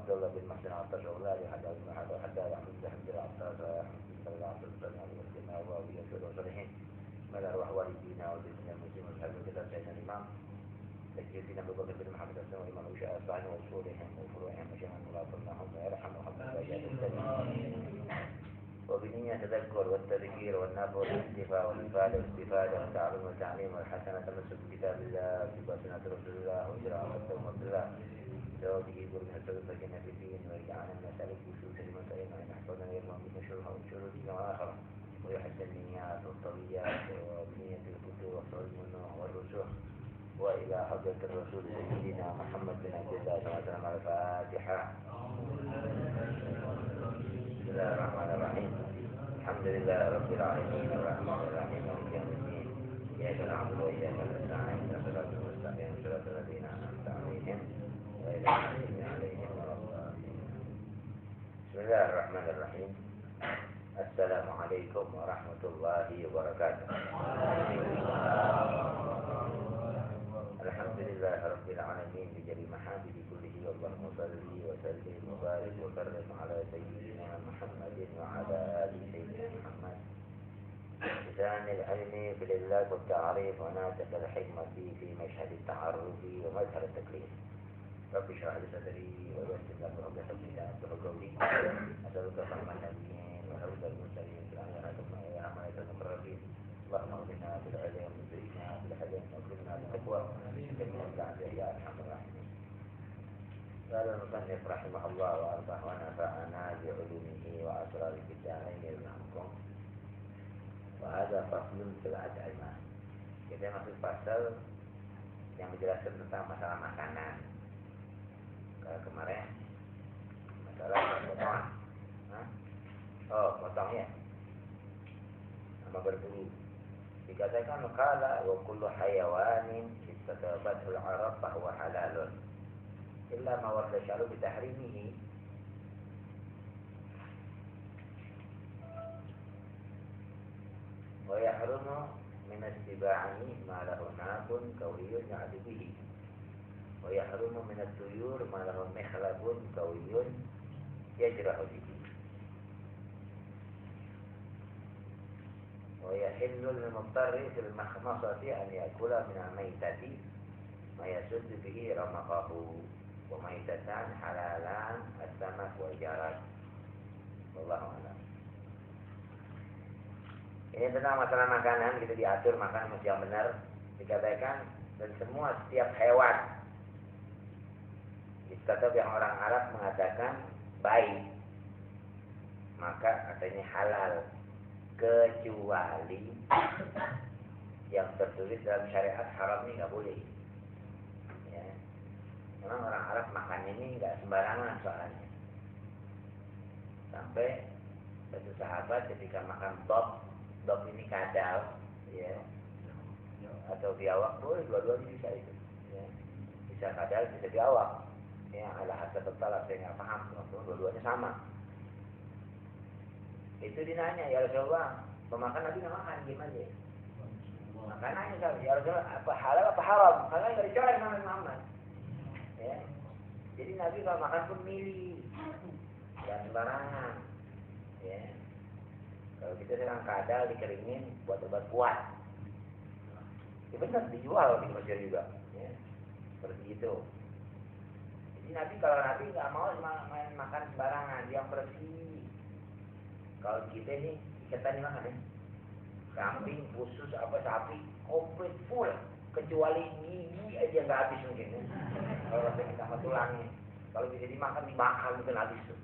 عبد الله بن محسن عطاش أولادي حداد بن حداد أحمد بن حمد العطاش أحمد بن سلام عبد السلام والجنة وأبي يسر وصالحين من أرواح والدينا وجميع المسلمين والحمد لله سيدنا الإمام سيدنا أبو بكر بن محمد السلام والإمام وشاء أصبحنا وصولهم وفروعهم وشيخنا ملاطنهم ويرحم محمد وبنية التذكر والتذكير والنفع والانتفاع والإفادة والاستفادة والتعلم والتعليم والحسنة تمسك بكتاب الله بسنة رسول الله وجرى رسول الله زوجه يقول من السبب فكنا في الدين ويجعلنا من سلك وشوش لمن سئلنا أن يحفظنا يرمى من شرها وشرور الدين والآخرة ويحسن النيات والطويات وبنية الفتور والصعود والنوع والرسوح وإلى حضرة الرسول سيدنا محمد بن عبد الله صلى الله عليه وسلم الفاتحة. بسم الله الرحمن الرحيم. الحمد لله رب العالمين الرحمن الرحيم مالك يوم الدين إياك نعبد وإياك نستعين اهدنا الصراط المستقيم صراط الذين أنعمت عليهم غير المغضوب عليهم ولا الضالين. بسم الله الرحمن الرحيم. السلام عليكم ورحمة الله وبركاته. الحمد لله رب العالمين بجميع محامده كله اللهم صل وسلم وبارك وكرم على سيدنا محمد وعلى آل سيدنا محمد لسان العلم بالله والتعريف وناتج الحكمة في مشهد التعرف ومظهر التكليف. رب اشرح لي صدري ويسر لي امري واحلل عقدة من قولي اسالك فهم النبيين وحفظ المرسلين في الآخرة يا أمانة المقربين. اللهم اغفرنا بالعلم وزدنا بالحلم واكرمنا بالتقوى جميعا بعده يا ارحم الراحمين. قال المصنف رحمه الله وارضاه ونفعنا بعلومه واسراره في الدارين يرحمكم. وهذا فصل في الأطعمة. Kita masuk pasal yang menjelaskan tentang masalah makanan. Kalau kemarin masalah potongan. Potong ya. Sama berburu. Dikatakan qala wa kullu hayawanin istatabathu al-arab fa huwa halalun illa ma warada syar'u bi tahrimihi. Wa yahrumu min istiba'ani ma lahu nabun qawiyyun ya'du bihi. Wa yahrumu min at-tuyur ma lahu mikhlabun qawiyyun yajrahu bihi. ويحل للمضطر في المخمصة أن يأكل من الميتة ما يسد به رمقه وميتتان حلالان السمك والجراد والله أعلم. Ini tentang masalah makanan, kita diatur makan mesti yang benar, dikatakan dan semua setiap hewan. Tetap yang orang Arab mengatakan baik, maka katanya halal. Kecuali yang tertulis dalam syariat haram ini nggak boleh. Ya. Memang orang Arab makan ini nggak sembarangan soalnya. Sampai satu sahabat ketika makan dop ini kadal, ya, atau biawak boleh, dua-duanya bisa itu. Ya. Bisa kadal, bisa biawak. Ya, ala hasab talab saya nggak paham, dua-duanya sama. Itu dinanya, ya Rasulullah, pemakan Nabi nggak makan, gimana ya? Makanannya kan, ya Rasulullah, apa halal apa haram? Karena nggak dicolek sama Muhammad. Ya. Jadi Nabi kalau makan pun milih, jangan sembarangan. Ya. Kalau kita sedang kadal dikeringin buat obat kuat, ya benar dijual di Mesir juga. Ya. Seperti itu. Jadi Nabi kalau Nabi nggak mau makan sembarangan, yang bersih. Kalau kita ini ikatan dimakan ya, kambing, khusus apa sapi, komplit full, kecuali gigi aja nggak habis mungkin. Ya. Kalau rasanya sama tulangnya, kalau bisa dimakan mungkin habis tuh.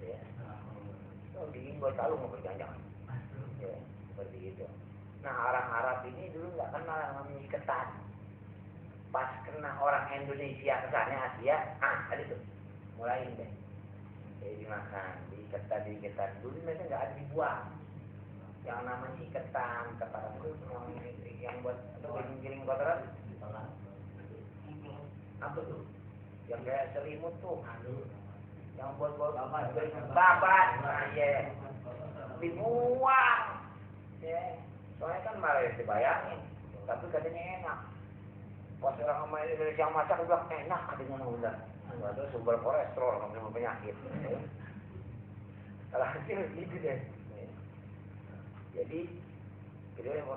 Ya. Kalau gigi buat kalung mau berjanjang. Ya, seperti itu. Nah orang Arab ini dulu nggak kenal namanya iketan. Pas kena orang Indonesia kesannya Asia, tadi tuh mulai deh. Jadi dimakan, diiketan. Dulu mereka nggak ada dibuang. Yang namanya iketan, kata itu yang buat giling kotoran. Apa tuh? Yang kayak selimut tuh. Yang buat babat, ya. Dibuang. Ya. Soalnya kan malah dibayangin, tapi katanya enak. Pas orang Indonesia yang masak bilang enak katanya benar. atau sumber kolesterol, sumber penyakit. Kalau hasil gitu deh. Jadi,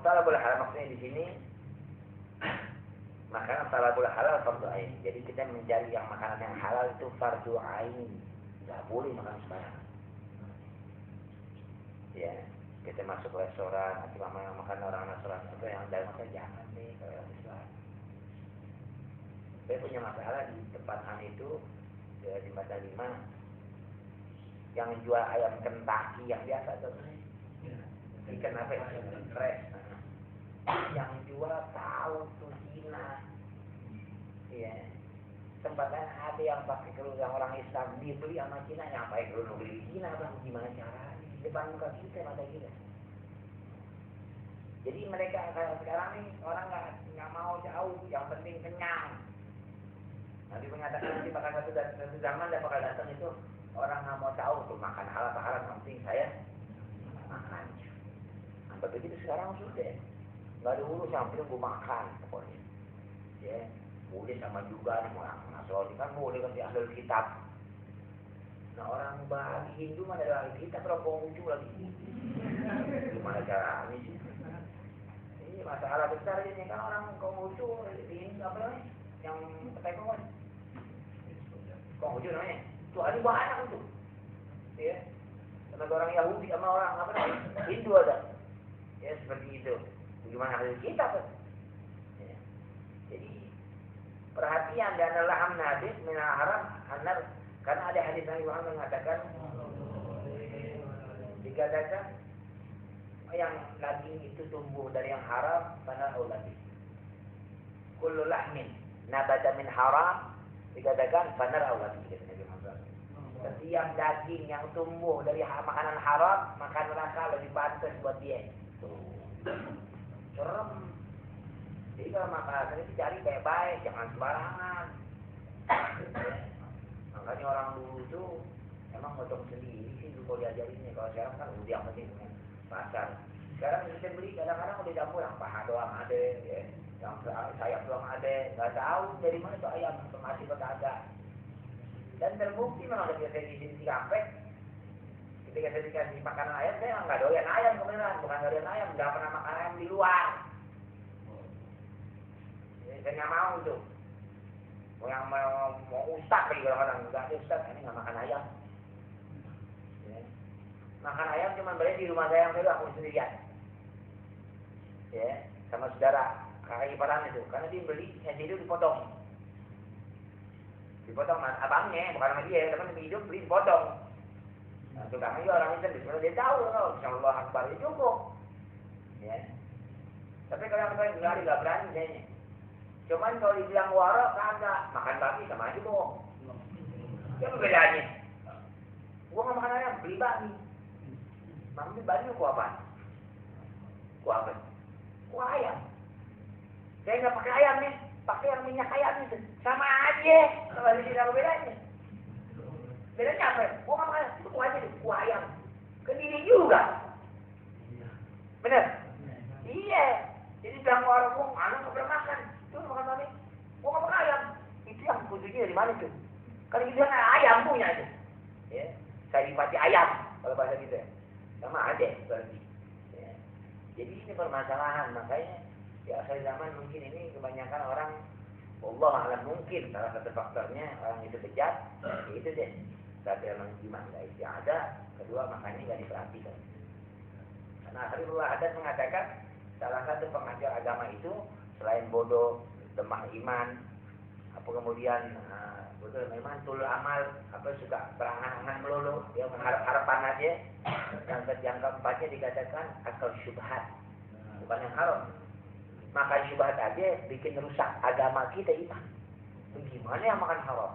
talabul halal maksudnya di sini makanan talabul halal fardu ain. Jadi kita mencari yang makanan yang halal itu fardu ain. Tidak boleh makan sembarangan. Ya, kita masuk restoran, nanti makan orang restoran itu yang dalam makan jangan nih kalau yang Islam. Saya punya masalah di tempat itu di Jembatan 5 yang jual ayam Kentucky yang biasa tuh. Ikan apa ya? Fresh. Yang jual tahu tuh Cina. Iya. Tempatnya ada yang pakai kerudung orang Islam dibeli sama Cina, yang pakai kerudung beli Cina bang, gimana cara? Di depan muka kita mata kita. Jadi mereka sekarang nih orang nggak mau jauh, yang penting kenyang. Nabi mengatakan nanti bakal satu zaman dan bakal datang itu orang nggak mau tahu tuh makan halal apa haram, yang penting saya makan. Nah, begitu sekarang sudah nggak ada urus, yang penting gue makan pokoknya. Ya, boleh sama juga nih orang Nasrani kan boleh kan di ahli kitab. Nah orang bagi Hindu mana ada ahli kitab, kalau Konghucu lagi. Gimana caranya sih? Ini masalah besar ini kan orang Konghucu ini apa namanya? Yang petai Konghucu namanya. Itu ada banyak itu. Ya. Karena orang Yahudi sama orang apa namanya? Hindu ada. Ya seperti itu. Bagaimana ahli kitab? Ya. Jadi perhatian dan laham nabis minal haram anar, karena ada hadis Nabi Muhammad mengatakan dikatakan yang daging itu tumbuh dari yang haram pada ulati. Kullu lahmin nabata min haram dikatakan fanar ulati kata Nabi Muhammad. Setiap daging yang tumbuh dari makanan haram maka neraka lebih pantas buat dia. Serem. Jadi kalau makanan itu cari baik-baik, jangan sembarangan. Makanya orang dulu itu emang motong sendiri sih dulu diajarinnya. Kalau sekarang kan udah yang penting pasar. Sekarang kita beli kadang-kadang udah campur yang paha doang ada, ya. Yang sayap doang ada, nggak tahu dari mana itu ayam masih berkagak. Dan terbukti memang ketika saya di sini di Kampek, ketika saya dikasih makanan ayam, saya emang nggak doyan ayam kebenaran, bukan doyan ayam, nggak pernah makan ayam di luar. Saya nggak mau tuh. Yang mau ustaz lagi kadang-kadang nggak ada ustaz, ini nggak makan ayam. Ya. Makan ayam cuma boleh di rumah saya yang dulu aku sendirian. Ya, sama saudara kakak iparan itu, karena dia beli yang hidup dipotong. Dipotong mas abangnya, bukan sama dia, teman hidup beli dipotong. Nah, itu kami orang Islam, sebenarnya dia tahu loh, Insyaallah Akbar itu cukup. Ya. Tapi kalau yang saya nggak berani kayaknya. Cuman kalau dibilang warok kagak, makan babi sama aja bohong. Apa bedanya? Gua nggak makan ayam, beli babi. Makan babi gua apa? Gua apa? Gua ayam. Saya nggak pakai ayam nih, pakai yang minyak ayam itu, sama aja. Kalau di sini apa bedanya? Bedanya apa? Gua nggak makan ayam, itu gua aja deh, gua ayam. Kediri juga. Bener? Iya. Jadi bilang warok gua, anak nggak pernah makan. Itu makan babi, gua nggak makan ayam. Itu yang kuncinya dari mana tuh? Kalau itu kan ayam punya itu. Ya, saya dipati ayam kalau bahasa gitu ya. Sama aja berarti. Ya. Jadi ini permasalahan, makanya di akhir zaman mungkin ini kebanyakan orang, Allah alam mungkin salah satu faktornya orang itu bejat, ya itu deh. Tapi memang iman nggak ada. Kedua makanya nggak diperhatikan. Karena akhirullah adat mengatakan salah satu pengajar agama itu selain bodoh, lemah iman, apa kemudian betul memang tul amal, apa suka berangan-angan melulu, dia mengharap-harapan aja. Yang keempatnya dikatakan akal syubhat, bukan yang haram. Makan syubhat aja bikin rusak agama kita iman. Bagaimana yang makan haram?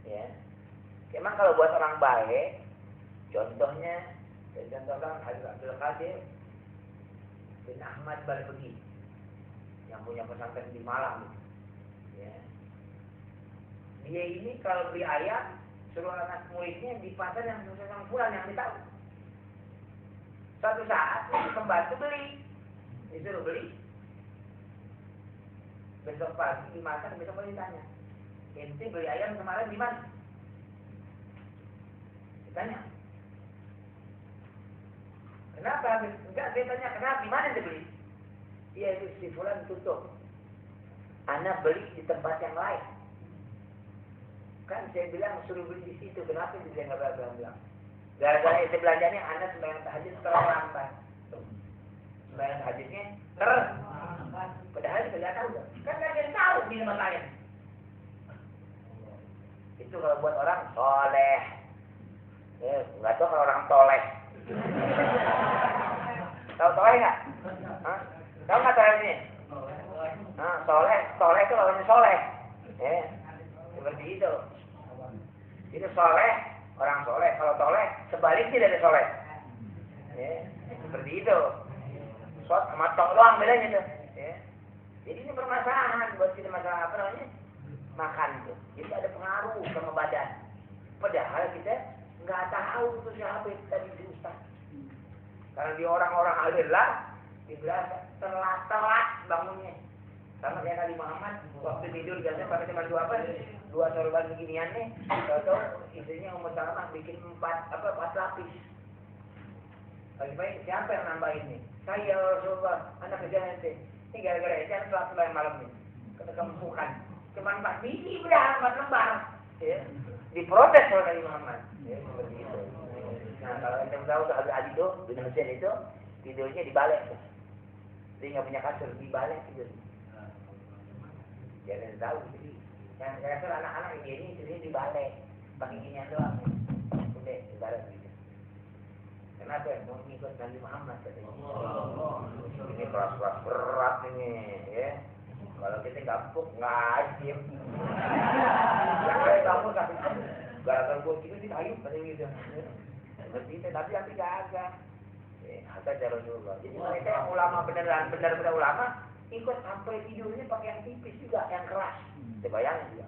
Ya, emang kalau buat orang baik, contohnya, saya contohkan Habib Abdul Qadir bin Ahmad Balbegi yang punya pesantren di Malang. Ya. Dia ini kalau beli ayam, suruh anak muridnya di pasar yang sesuai bulan yang ditahu. Suatu saat pembantu beli, disuruh beli. Besok pagi dimasak, besok pagi ditanya, ente beli ayam kemarin di mana? Ditanya. Kenapa? Enggak, dia tanya kenapa? Di mana dia beli? Iya itu si fulan tutup. Anak beli di tempat yang lain. Kan saya bilang suruh beli di situ. Kenapa dia nggak bilang? Gara-gara ente belanjanya anak sembahyang tahajud terlambat. Sembahyang tahajudnya terlambat. Padahal kita nggak tahu. Kan nggak ada yang tahu di tempat lain. Itu kalau buat orang soleh. Nggak tahu kalau orang toleh. Tahu toleh nggak? Tahu nggak toleh ini? Soleh itu lawannya soleh. Seperti itu. Itu soleh, orang soleh. Kalau toleh, sebaliknya dari soleh. Seperti itu. Sot sama tok doang bedanya tuh. Jadi ini permasalahan buat kita masalah apa namanya? Makan tuh. Jadi ada pengaruh sama badan. Padahal kita nggak tahu itu siapa itu tadi si Ustaz. Karena di orang-orang alillah dibilang telat bangunnya. Sama kayak Nabi Muhammad waktu tidur biasanya pakai cuma dua sorban beginian nih. Tahu istrinya Ummu Salamah bikin 4 lapis. Baik siapa yang nambahin nih? Saya Rasulullah, anak kecil ente. Ini gara-gara ini kan telat sembahyang malam nih. Ketempukan. Cuma 4 biji udah 4 lembar. Diprotes oleh Nabi Muhammad. Seperti itu. Nah kalau ente tahu tuh Abi itu di Mesir itu tidurnya dibalik tuh. Dia nggak punya kasur dibalik tidur. Jangan tahu jadi yang saya rasa anak-anak ini dibalik pakai ginian doang. Udah dibalik gitu. Kenapa ya? Mau ngikut Nabi Muhammad katanya. Ini keras-keras berat ini, ya. Kalau kita gampuk ngajib. Yang kayak gampuk tapi gara-gara buat kita tidak ayub katanya gitu. Seperti itu tapi agak. Kata Rasulullah. Jadi mereka yang ulama benar-benar ulama ikut sampai tidurnya pakai yang tipis juga, yang keras. Bayangin juga.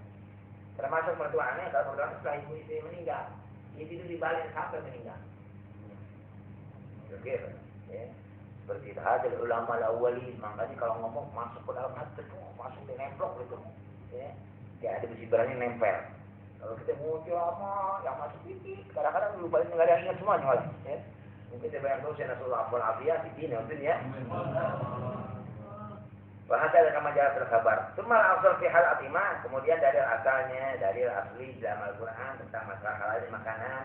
Termasuk mertuanya kalau mertuanya setelah ibu istri meninggal, dia tidur dibalik sampai meninggal. Oke, ya. Seperti itu ada ulama awalin, makanya kalau ngomong masuk ke dalam hati, masuk di nemplok gitu. Ya. Kayak ada besi berani nempel. Kalau kita mau lama, yang masuk titik, kadang-kadang lupa nggak ada ingat semuanya malah. Ya. Mungkin kita bayang terus ya Rasulullah Al-Afiyah di sini, ya. Bahasa dalam majalah berkabar. Semua asal fi hal atimah, kemudian dari asalnya, dari asli dalam Al-Quran tentang masalah halal makanan.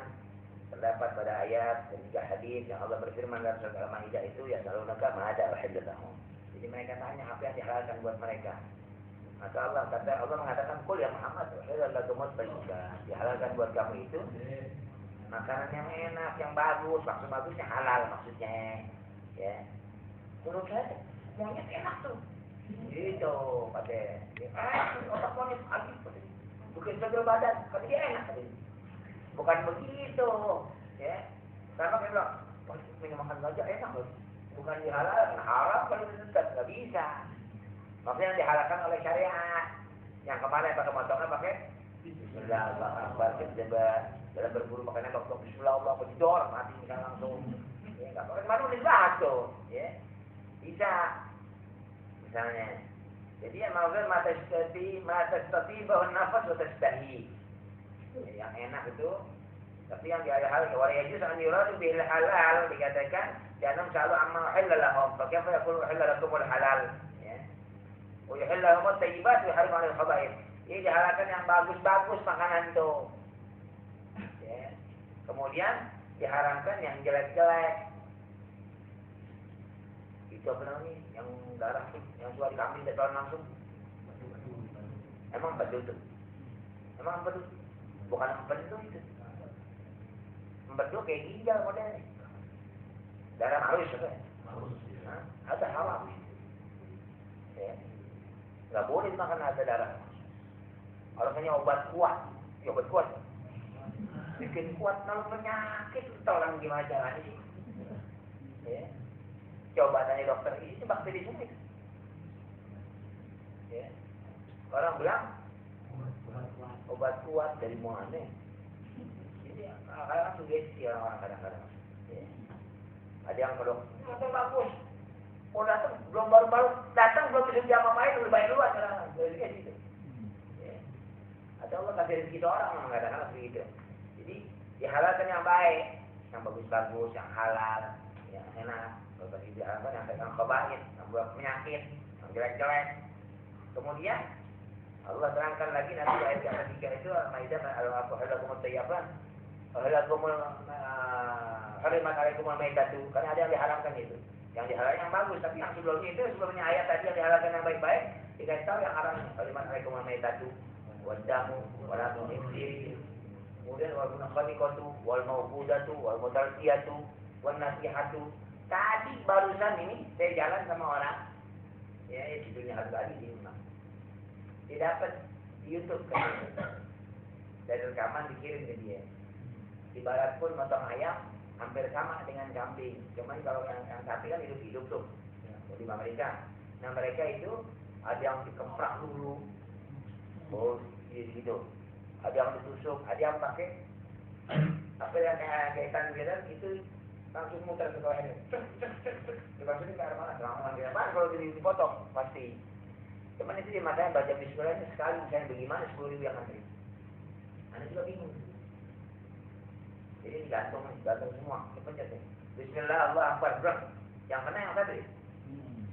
Terdapat pada ayat dan juga hadis yang Allah berfirman dalam surat Al-Maidah itu ya salunaka ma'ada uhillatahum. Jadi mereka tanya apa yang dihalalkan buat mereka. Maka Allah mengatakan qul ya Muhammad uhillalakumut thayyibat. Dihalalkan buat kamu itu makanan yang enak, yang bagus, maksud bagusnya halal maksudnya. Ya. Menurut saya monyet enak tuh. Gitu, pada otak monyet lagi, bukan segel badan, kalau dia enak tadi. Bukan begitu, ya. Karena kita bilang, minum makan gajah enak loh. Bukan dihalalkan, haram kalau tetap nggak bisa. Maksudnya yang dihalalkan oleh syariat. Yang kemarin pakai motornya pakai Bismillah, Akbar, kejebat. Dalam berburu pakai nembak, Bismillah, Allah, kedidor, mati misalnya langsung. Ya, nggak pakai kemarin udah dibahas tuh, ya. Bisa, misalnya. Jadi yang maksudnya mata stati bahwa nafas atau stahi. Yang enak itu, tapi yang dihal-hal wariyajus an yuradu bil halal dikatakan jangan selalu amma halalahum fa kaifa yaqulu halalakumul halal ya wa yuhillahum at-tayyibat wa yuharrimu 'alal khaba'ith. Ini dihalalkan yang bagus-bagus makanan itu ya. Kemudian diharamkan yang jelek-jelek. Itu apa namanya? Yang darah yang suka dikambing ditelan langsung. Emang betul itu? Emang betul? Bukan empedu itu. Empedu kayak ginjal modelnya. Darah halus juga. Ada haram. Ya. Nggak boleh makan ada darah. Orangnya obat kuat. Ya obat kuat. Bikin kuat kalau penyakit. Tahu orang gimana caranya sih. Ya. Coba tanya dokter, ini bakteri semua. Ya. Orang bilang obat kuat dari mana? Jadi kadang-kadang sugesti orang-orang kadang-kadang. Ya. Ada yang kalau motor bagus, mau datang belum baru datang belum bisa jam main udah bayar duluan kadang-kadang. Jadi gitu. Ya. ngasih rezeki orang memang kadang-kadang seperti itu. Jadi dihalalkan yang baik, yang bagus-bagus, yang halal, yang enak. Kalau tadi dihalalkan yang khaba'ith, yang buat penyakit, yang jelek-jelek. Kemudian Allah terangkan lagi nanti ayat yang ketiga itu Al-Maidah al-Ahalakumul Tayyibat. Ahalakumul harimat alaikumul maitatu. Karena ada yang diharamkan itu. Yang dihalalkan yang bagus, tapi yang sebelumnya itu sebelumnya ayat tadi yang dihalalkan yang baik-baik dikasih tahu yang haram. Harimat alaikumul maitatu wadamu walakum ibsiri. Kemudian wal munaqaniqatu wal mawqudatu wal mutalqiyatu wan nasihatu. Tadi barusan ini saya jalan sama orang ya judulnya Al-Bani di rumah. Didapat di YouTube kan. Dari rekaman dikirim ke dia. Di barat pun motong ayam hampir sama dengan kambing. Cuman kalau yang sapi kan hidup-hidup tuh. Di Amerika. Nah mereka itu ada yang dikemprak dulu. Oh, gitu. Ada yang ditusuk, ada yang pakai apa yang kayak ikan biasa itu langsung muter ke bawah ini. Dimasukin ke arah mana? Selama dia mana kalau dipotong pasti. Cuman itu dia matanya baca bismillahnya sekali misalnya bagaimana 10.000 yang antri. Anda juga bingung. Jadi digantung semua, dipencet nih. Bismillah Allah Akbar, bro. Yang mana yang tadi?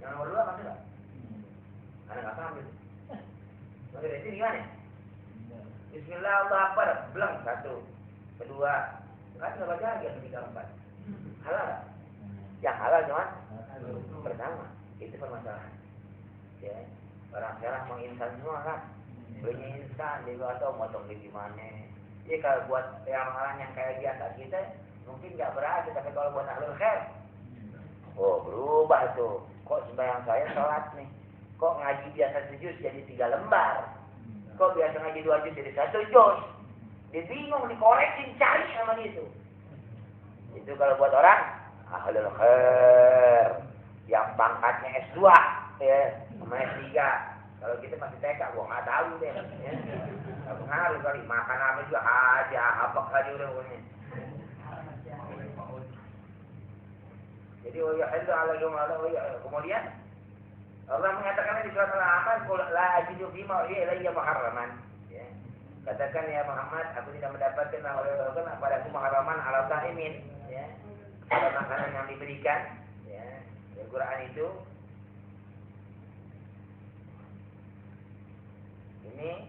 Yang nomor 2 masih nggak? Anda nggak paham itu. Maka dari sini gimana? Bismillah Allah Akbar, belang 1, 2, nggak baca lagi yang 3, 4. Halal nggak? Yang halal cuma pertama. Itu permasalahan. Ya. Orang sekarang menginsan semua kan, belinya instan, dia nggak tahu motong di gimana. Jadi kalau buat orang-orang yang kayak biasa kita, mungkin nggak berarti, tapi kalau buat ahlul khair, oh berubah tuh. Kok sembahyang saya sholat nih, kok ngaji biasa 1 juz jadi 3 lembar, kok biasa ngaji 2 juz jadi 1 juz. Dia bingung, dikoreksi, cari sama dia itu. Itu kalau buat orang ahlul khair, yang pangkatnya S2, ya. Sama S3. Kalau kita masih TK, gua nggak tahu deh. Ya. Nggak pengaruh kali. Makan apa juga aja, apa aja udah pokoknya. Jadi kemudian Allah mengatakan di surat Al-Anfal, "Qul la ajidu fima uhiya ilayya muharraman." Ya. Katakan ya Muhammad, aku tidak mendapatkan pada aku muharraman ala ta'imin, ya. Pada makanan yang diberikan, ya. Al-Qur'an itu ini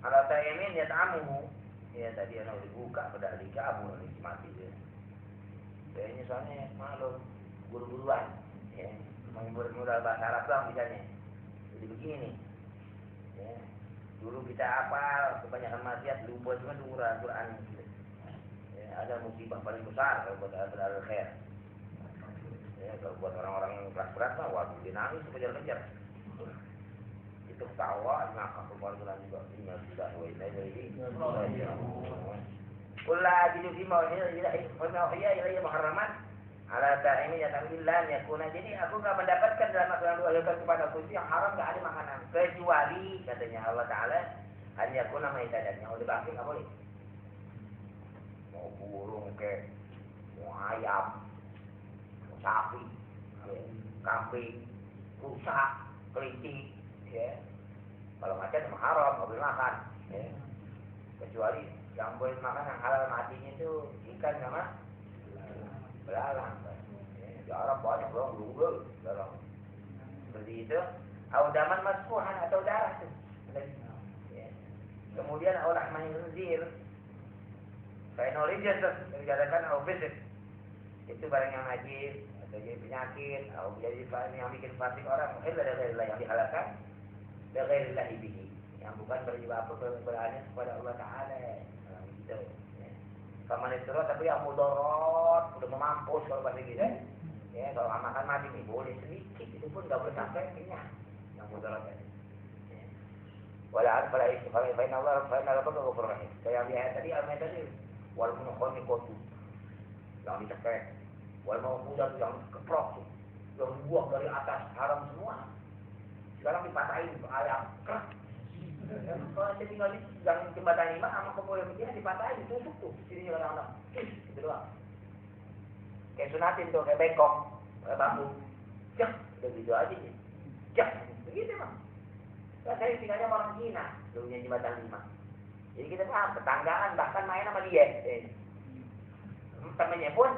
ala ta'imin yat'amuhu. Ya tadi ana dibuka pada ahli kamu nikmati dia. Kayaknya soalnya malu buru-buruan, ya. Modal bahasa Arab doang misalnya. Jadi begini nih. Ya. Dulu kita hafal kebanyakan maksiat lupa cuma Al-Qur'an. Ya, ada musibah paling besar kalau buat ahlul khair. Ya, kalau buat orang-orang kelas berat mah waduh dia nangis kejar-kejar. Itu ketawa ngakak keluar juga tinggal sudah ini. Qul ajidu fima ilayya muharraman ala ta'imin yata'illan yakuna. Jadi aku enggak mendapatkan dalam makanan diwajibkan kepada aku itu yang haram, enggak ada makanan kecuali katanya Allah Taala hanya yakuna maitadan, yang udah baki enggak boleh. Mau burung ke, mau ayam, mau sapi, kambing, rusa, kelinci, ya. Kalau macan memang haram, nggak boleh makan, ya. Kecuali yang boleh makan yang halal matinya itu ikan sama belalang. Ya, di Arab banyak belang, seperti itu. Audaman masfuhan atau darah tuh. Ya. Kemudian aulah manzir, fenoliges dikatakan obesif. Itu barang yang najis atau jadi penyakit atau jadi yang bikin fasik orang. Adalah yang dihalalkan. Bagaimana bihi, yang bukan berjibaku berani kepada Allah Taala, gitu. Sama itu tapi yang mudarat, udah memampus kalau bahasa kita, ya kalau makan mati nih boleh sedikit, itu pun nggak boleh sampai kenyang, yang mudarat tadi. Walau pada itu, kalau Allah berfirman, kayak yang di ayat tadi, ayat tadi, wal munaqaniqatu, yang dicekek, wal mawqudatu yang keprok, yang buang dari atas haram semua. Sekarang dipatahin ke ayam kerak. Kalau saya tinggal di yang jembatan 5 sama kemudian begini dipatahin, ditusuk tuh sini orang-orang. Gitu doang. Kayak sunatin tuh, kayak bengkok, kayak bambu. Cek, udah gitu aja nih. Cek, begitu mah. Saya saya tinggalnya sama orang Cina, dulunya Jembatan 5. Jadi kita paham, tetanggaan, bahkan main sama dia. Temennya pun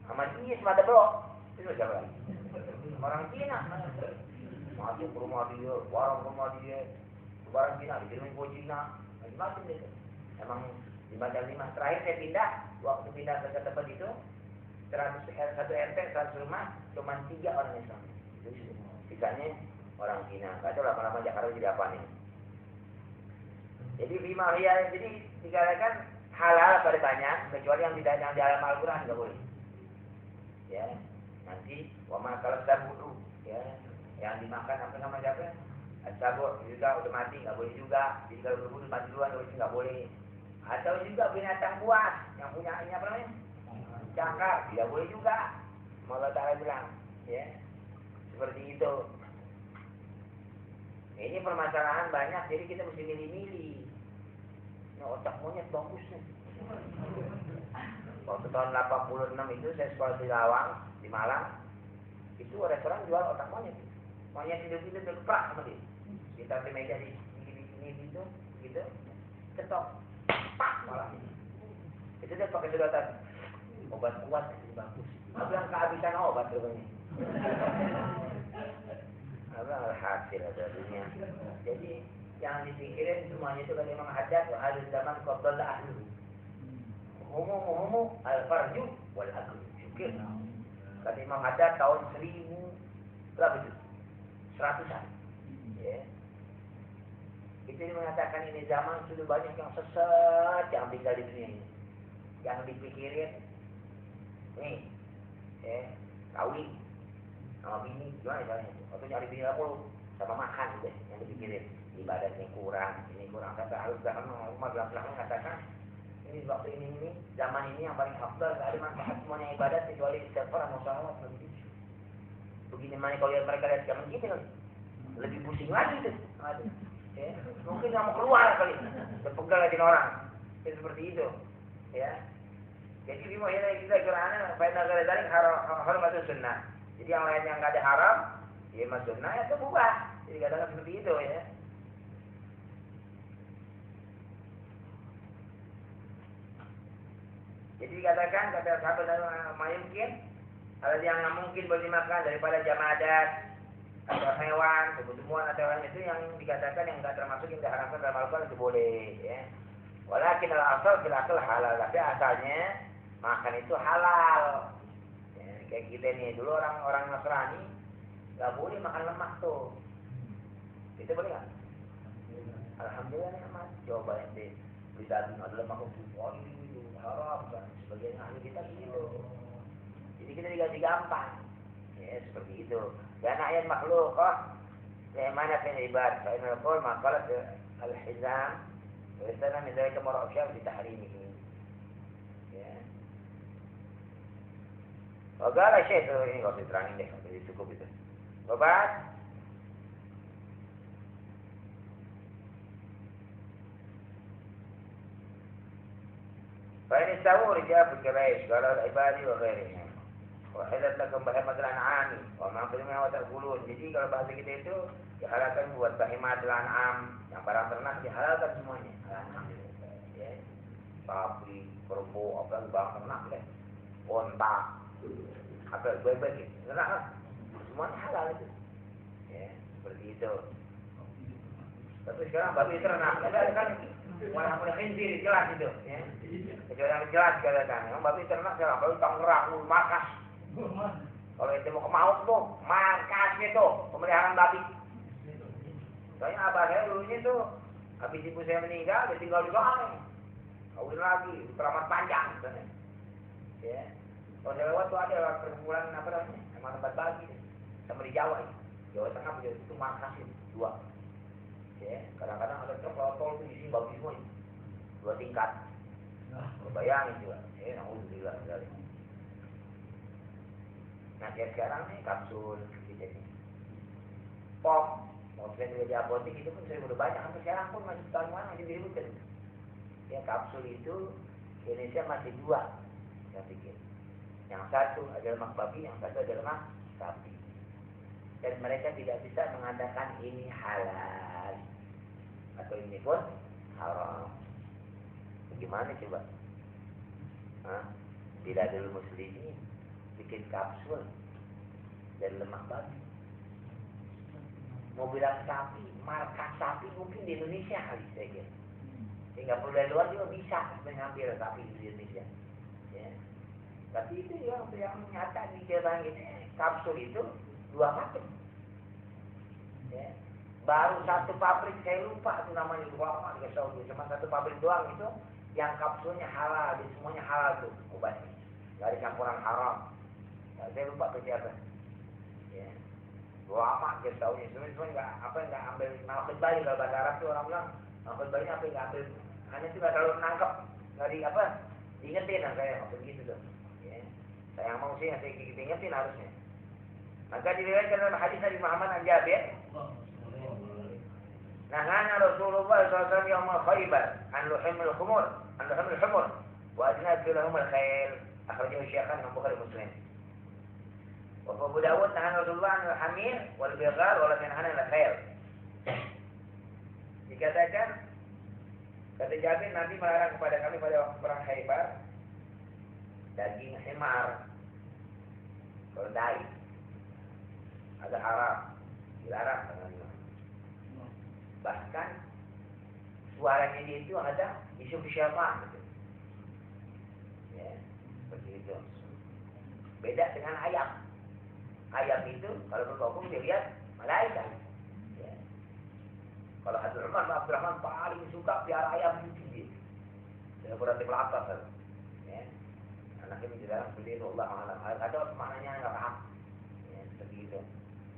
sama dia semata bro. Itu siapa lagi? Orang Cina. Masuk ke rumah dia, warung rumah dia, barang Cina, dikirimin kue Cina, macam-macam itu. Emang Jembatan 5. Terakhir saya pindah, waktu pindah ke tempat itu, 1 RT, 100 rumah, cuma 3 orang Islam. Sisanya orang Cina. Gak tahu lama-lama Jakarta jadi apa nih. Jadi lima hiya, jadi dikatakan halal pada banyak, kecuali yang tidak yang di dalam Al-Quran nggak boleh. Ya, nanti wama kalau sabudu, ya, yang dimakan apa nama siapa? Sabut juga udah mati nggak boleh juga. Jadi kalau berburu mati duluan nggak boleh. Atau juga binatang buas yang punya ini apa namanya? Cakar tidak boleh juga. Allah Ta'ala bilang, ya, seperti itu. Ini permasalahan banyak, jadi kita mesti milih-milih. Ini otak monyet bagus nih. Waktu tahun 86 itu saya sekolah di Lawang, di Malang. Itu restoran jual otak monyet. Monyet hidup-hidup terkerak sama dia. Kita di meja di gitu, gitu. Ketok. Pak malah. Itu dia pakai sedotan. Obat kuat ini bagus. Aku bilang kehabisan obat rupanya. Apa hasil ada dunia. Jadi jangan dipikirin semuanya itu kan memang hadat wa ahli zaman qabla ahlu. Humu al-farju wal akl. Syukir. Kata Imam Haddad tahun 1000 berapa itu? 100-an. Ya. Itu dia mengatakan ini zaman sudah banyak yang sesat yang tinggal di dunia ini. Yang dipikirin nih, kawin sama bini gimana caranya? Atau nyari bini lapor sama makan deh yang dipikirin. Ibadahnya kurang, ini kurang. Kata Al-Quran Umar belakang mengatakan ini waktu ini zaman ini yang paling afdal, gak ada manfaat semuanya ibadat kecuali istighfar sama sholawat. Begini mana kalau lihat mereka lihat zaman kita lebih pusing lagi tuh. Ya. Mungkin nggak mau keluar kali, terpegal lagi orang. Ya, seperti itu. Ya. Jadi lima yang kita kerana pada negara dari haram atau sunnah. Jadi yang lain yang nggak ada haram, ya mas sunnah itu mubah. Jadi kadang-kadang seperti itu ya. Jadi dikatakan kata sahabat mungkin ada yang mungkin boleh dimakan daripada jamadat atau hewan, tumbuh-tumbuhan atau orang itu yang dikatakan yang enggak termasuk yang diharamkan dalam Al-Quran itu boleh ya. Walakin al-asal fil akal halal, tapi asalnya makan itu halal. Ya, kayak kita nih dulu orang Nasrani enggak boleh makan lemak tuh. Itu boleh enggak? Alhamdulillah nikmat. Coba ente bisa ada lemak oh ini haram kan sebagian ahli kita gitu. Jadi kita diganti gampang. Ya seperti itu. Dan ayat makhluk mana fin ibad fa inna qul ma qalat al-hizam wa istana min dhalika mar'asham bi tahrimihi. Ya. Wagala syekh ini enggak diterangin deh, jadi cukup itu. Obat فإن استووا رجال الكبائر قال العباد وغيرهم وحلت لكم بهيمة الأنعام وما منها وتأكلون. Jadi kalau bahasa kita itu dihalalkan buat bahimatul an'am, yang barang ternak dihalalkan semuanya. Alhamdulillah. Ya. Sapi, kerbau, apa barang ternak deh. Onta, apa bebek itu. Ternak lah. Semuanya halal itu. Ya, seperti itu. Tapi sekarang babi ternak, ada kan walaupun khinzir jelas itu, ya. Kecuali yang jelas katakan, memang babi ternak sekarang babi Tangerang, Markas. Kalau itu mau ke Maut tuh, Markas itu pemeliharaan babi. Soalnya abah saya dulunya tuh, habis ibu saya meninggal, dia tinggal di Gang. Kawin lagi, keramat panjang, misalnya. Ya. Kalau saya lewat tuh ada perkumpulan apa namanya, emang tempat babi, sama di Jawa ini. Jawa Tengah itu Markas itu, 2. Ya, kadang-kadang ada truk tol itu isi babi semua itu. 2 tingkat. Bayangin juga. Alhamdulillah sekali. Nah, sekarang nih kapsul gitu nih. Pom, mau saya juga di apotek itu pun sudah banyak sampai sekarang pun masih tahun mana masih diributkan. Ya kapsul itu Indonesia masih 2, saya pikir. Yang satu adalah lemak babi, yang satu adalah lemak sapi. dan mereka tidak bisa mengatakan ini halal atau ini pun haram. Bagaimana coba? Tidak dulu muslimin bikin kapsul dari lemak babi. Mau bilang sapi, markas sapi mungkin di Indonesia kali saya kira. Nggak perlu dari luar juga bisa mengambil sapi di Indonesia. Ya. Tapi itu yang nyata di jalan ini kapsul itu 2 macam. Ya. Baru satu pabrik saya lupa itu namanya lupa nggak tahu, cuma satu pabrik doang itu yang kapsulnya halal, jadi semuanya halal tuh obatnya, nggak ada campuran haram. Nah, saya lupa tuh siapa. Ya. Lama dia tahunya, sebenarnya nggak ambil nafas bayi kalau bahasa Arab tuh orang bilang nafas bayinya apa nggak ambil, hanya itu nggak terlalu nangkep, nggak diingetin kayak maksud gitu tuh. Ya. Saya mau sih ngasih ingetin harusnya. Maka diriwayatkan dalam hadis Nabi Muhammad an Jabir, nahana Rasulullah SAW yaum Khaybar an luhumil khumur, wa ajnadu lahum al-khayl. Akhrajahu Syaikhan Imam Bukhari Muslim. Wa Abu Dawud nahana Rasulullah an al-hamir wal bighal wa lam yanhana al-khayl. Dikatakan kata Jabir, Nabi melarang kepada kami pada waktu perang Khaybar daging himar, keledai, ada haram, dilarang. Bahkan suaranya dia itu ada isim syaitan gitu. Ya, seperti itu. Beda dengan ayam. Ayam itu kalau berhukum dia lihat malaikat. Ya. Kalau Abdurrahman paling suka piara ayam itu dia. Dia berarti pelapar. Ya. Anak ini dilarang seperti itu, Allah alam. Ada maknanya nggak paham. Ya, seperti itu.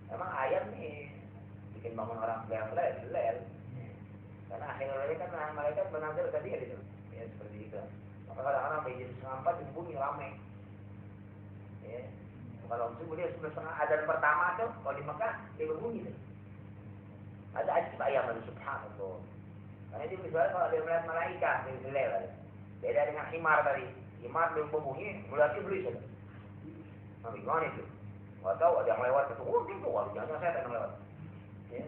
Emang ayam nih bikin bangun orang belel. Karena akhirnya kan malaikat menazar ke dia gitu. Ya seperti itu. Maka kadang-kadang jam 3:30 di bumi ramai. Ya. Kalau subuh dia 11:30 adzan pertama tuh kalau di Mekah dia berbunyi tuh. Ada ajib ayam dari subhanallah. Karena dia misalnya kalau dia melihat malaikat dia belel. Beda dengan himar tadi. Himar dia berbunyi, berarti beli saja. Nah, gimana itu? Nggak tahu ada yang lewat itu. Oh gitu, jangan saya yang lewat. Ya.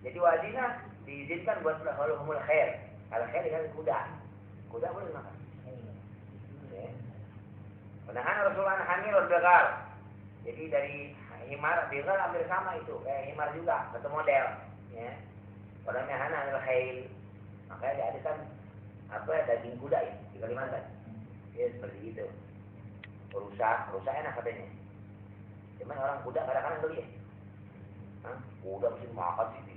Jadi wajibnya diizinkan buat lahumul khair. Kalau khair dengan kuda boleh makan. Ya. Penahan Rasulullah hamil wal bighal. Jadi dari himar bighal hampir sama itu, kayak himar juga, satu model. Ya. Orangnya hana al khair. Makanya ada kan daging kuda ya di Kalimantan. Ya seperti itu. Rusak enak katanya. Cuman orang kuda kadang-kadang beli ya. Kuda mesti makan sih.